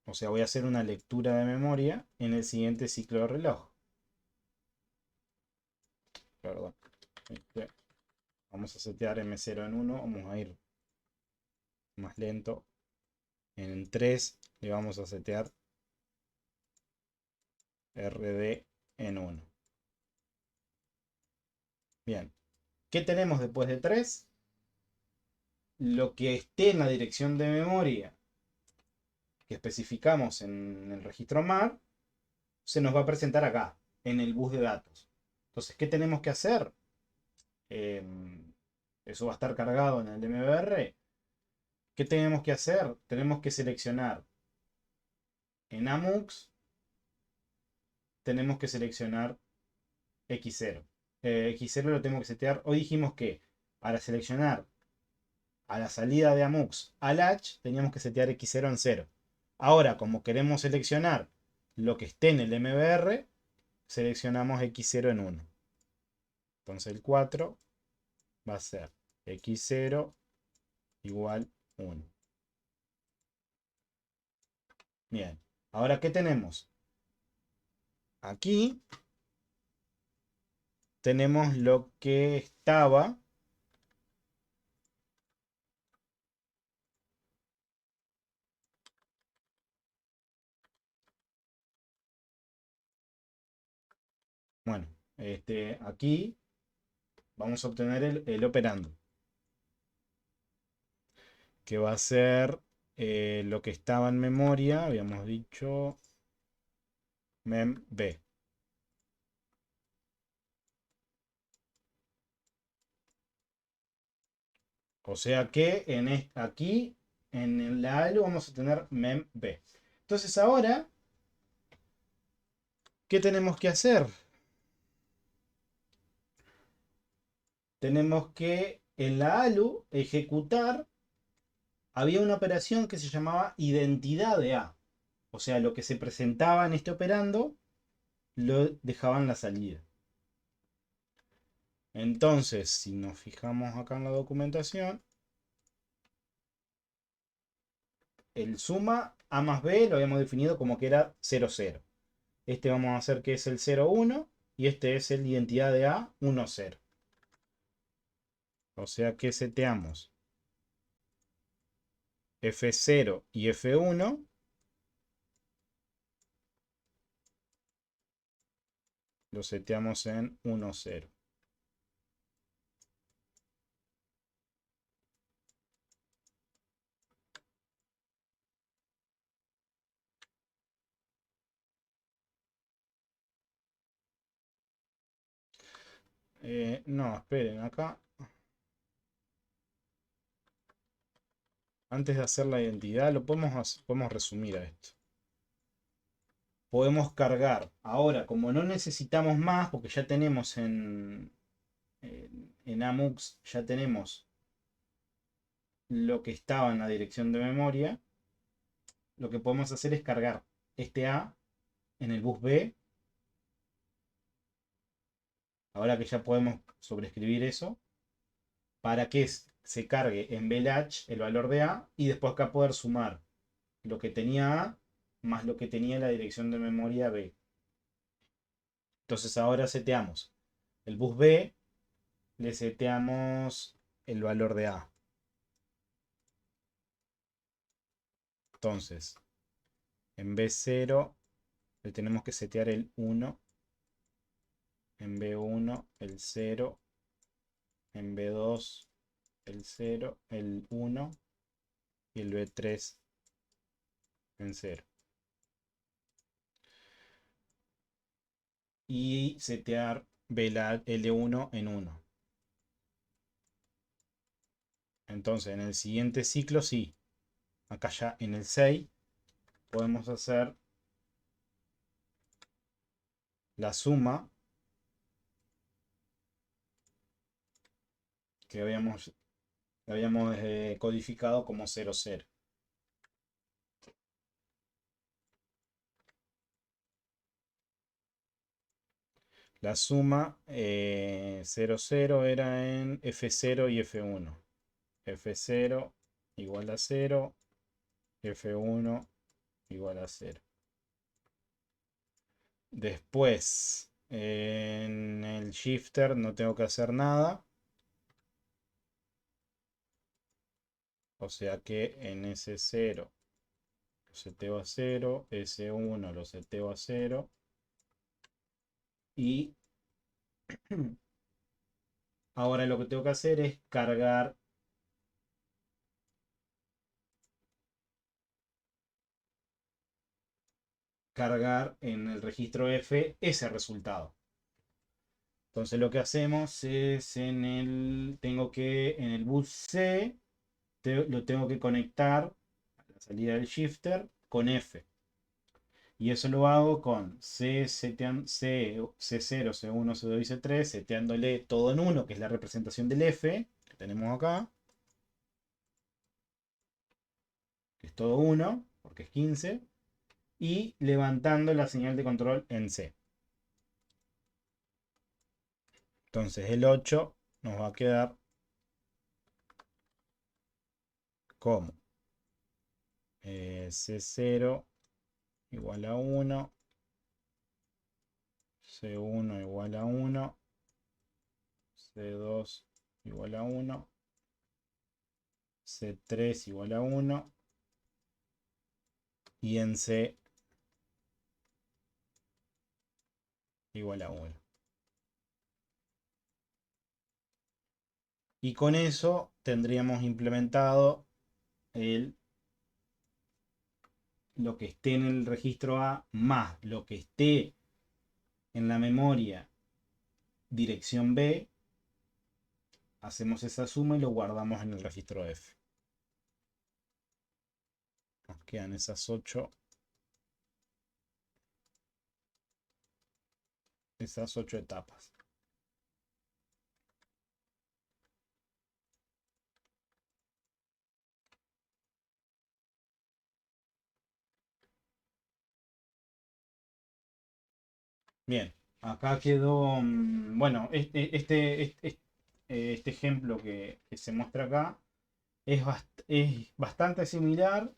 O sea, voy a hacer una lectura de memoria en el siguiente ciclo de reloj. Perdón. Vamos a setear M0 en 1. Vamos a ir más lento. En 3 le vamos a setear RD en 1. Bien. ¿Qué tenemos después de 3? Lo que esté en la dirección de memoria que especificamos en el registro MAR se nos va a presentar acá, en el bus de datos. Entonces, ¿qué tenemos que hacer? Eso va a estar cargado en el MBR. ¿Qué tenemos que hacer? Tenemos que seleccionar en AMUX, tenemos que seleccionar X0. X0 lo tengo que setear. Hoy dijimos que para seleccionar a la salida de AMUX al H teníamos que setear X0 en 0. Ahora, como queremos seleccionar lo que esté en el MBR, seleccionamos X0 en 1. Entonces el 4 va a ser X0 igual 1. Bien, ahora ¿qué tenemos? Aquí tenemos lo que estaba bueno, aquí vamos a obtener el operando, que va a ser lo que estaba en memoria, habíamos dicho memb. O sea que aquí en la ALU vamos a tener memb. Entonces ahora, ¿qué tenemos que hacer? Tenemos que en la ALU ejecutar, había una operación que se llamaba identidad de A. O sea, lo que se presentaba en este operando lo dejaban la salida. Entonces, si nos fijamos acá en la documentación, el suma A más B lo habíamos definido como que era 0, 0. Este vamos a hacer que es el 0, 1 y este es el identidad de A 1, 0. O sea que seteamos F0 y F1. Lo seteamos en 1, 0. No, esperen, acá. Antes de hacer la identidad, lo podemos resumir a esto. Podemos cargar. Ahora, como no necesitamos más, porque ya tenemos en AMUX, ya tenemos lo que estaba en la dirección de memoria, lo que podemos hacer es cargar este A en el bus B. Ahora que ya podemos sobreescribir eso, para que se cargue en BLH el valor de A y después acá poder sumar lo que tenía A más lo que tenía la dirección de memoria B. Entonces ahora seteamos el bus B, le seteamos el valor de A. Entonces, en B0 le tenemos que setear el 1, en B1 el 0, en B2 el 0, el 1 y el B3 en 0. Y setear L1 en 1. Entonces, en el siguiente ciclo, sí. Acá ya en el 6 podemos hacer la suma que habíamos codificado como 0, 0. La suma 0, 0 era en F0 y F1. F0 igual a 0, F1 igual a 0. Después, en el shifter no tengo que hacer nada. O sea que en S0 lo seteo a 0, S1 lo seteo a 0 y ahora lo que tengo que hacer es cargar en el registro F ese resultado. Entonces lo que hacemos es en el bus C, lo tengo que conectar a la salida del shifter con F. Y eso lo hago con C0, C1, C2 y C3, seteándole todo en 1, que es la representación del F, que tenemos acá, que es todo 1, porque es 15, y levantando la señal de control en C. Entonces el 8 nos va a quedar como C0 igual a 1, C1 igual a 1, C2 igual a 1, C3 igual a 1 y en C igual a 1. Y con eso tendríamos implementado lo que esté en el registro A más lo que esté en la memoria dirección B. Hacemos esa suma y lo guardamos en el registro F. Nos quedan esas 8 etapas. Bien, acá quedó, bueno, este ejemplo que se muestra acá es bastante similar,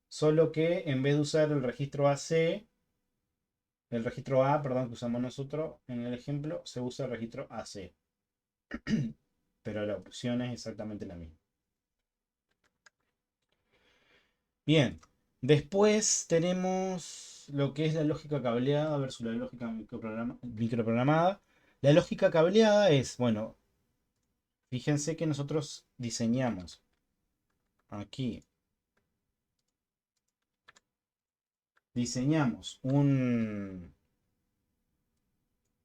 solo que en vez de usar el registro AC, el registro A, perdón, que usamos nosotros en el ejemplo, se usa el registro AC. Pero la opción es exactamente la misma. Bien, después tenemos lo que es la lógica cableada versus la lógica microprogramada. La lógica cableada es, bueno, fíjense que nosotros diseñamos aquí, diseñamos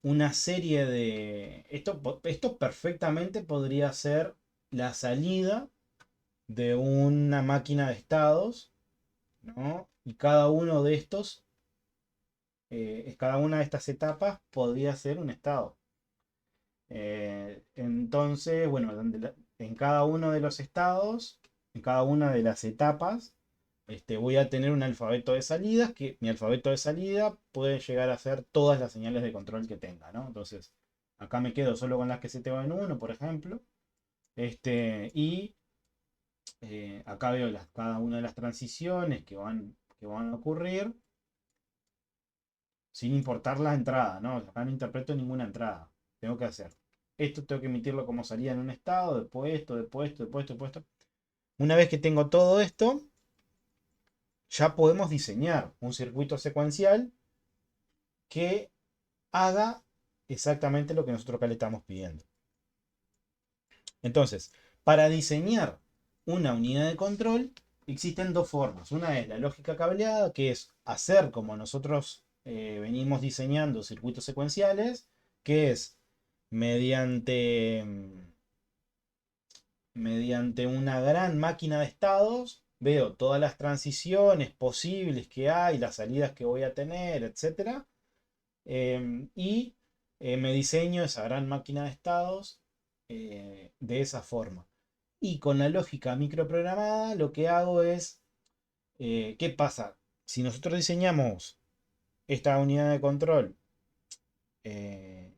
una serie de... Esto perfectamente podría ser la salida de una máquina de estados, ¿no? Y cada uno de estos, cada una de estas etapas podría ser un estado. Entonces, bueno, en cada uno de los estados, en cada una de las etapas, voy a tener un alfabeto de salidas, que mi alfabeto de salida puede llegar a ser todas las señales de control que tenga, ¿no? Entonces, acá me quedo solo con las que se te van en uno, por ejemplo. Y acá veo cada una de las transiciones que van a ocurrir sin importar la entrada, ¿no? Acá no interpreto ninguna entrada. Tengo que hacer esto, tengo que emitirlo como salida en un estado, después esto, después esto, después esto, después esto. Una vez que tengo todo esto, ya podemos diseñar un circuito secuencial que haga exactamente lo que nosotros acá le estamos pidiendo. Entonces, para diseñar una unidad de control, existen dos formas. Una es la lógica cableada, que es hacer como nosotros venimos diseñando circuitos secuenciales, que es mediante, mediante una gran máquina de estados, veo todas las transiciones posibles que hay, las salidas que voy a tener, etc. Y me diseño esa gran máquina de estados de esa forma. Y con la lógica microprogramada lo que hago es, ¿qué pasa? Si nosotros diseñamos esta unidad de control eh,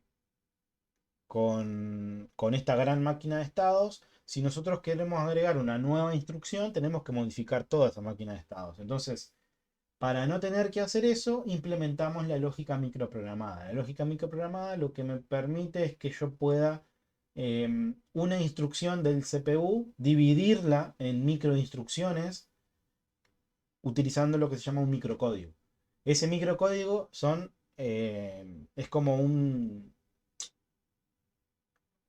con esta gran máquina de estados, si nosotros queremos agregar una nueva instrucción, tenemos que modificar toda esa máquina de estados. Entonces, para no tener que hacer eso, implementamos la lógica microprogramada. La lógica microprogramada lo que me permite es que yo pueda una instrucción del CPU, dividirla en microinstrucciones utilizando lo que se llama un microcódigo. Ese microcódigo es como un...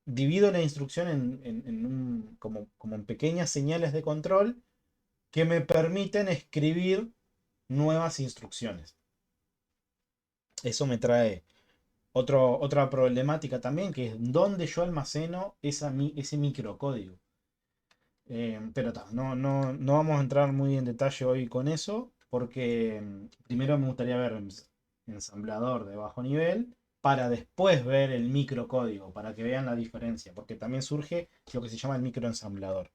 Divido la instrucción como en pequeñas señales de control que me permiten escribir nuevas instrucciones. Eso me trae otra problemática también, que es dónde yo almaceno ese microcódigo. Pero no vamos a entrar muy en detalle hoy con eso, porque primero me gustaría ver ensamblador de bajo nivel, para después ver el microcódigo, para que vean la diferencia, porque también surge lo que se llama el microensamblador.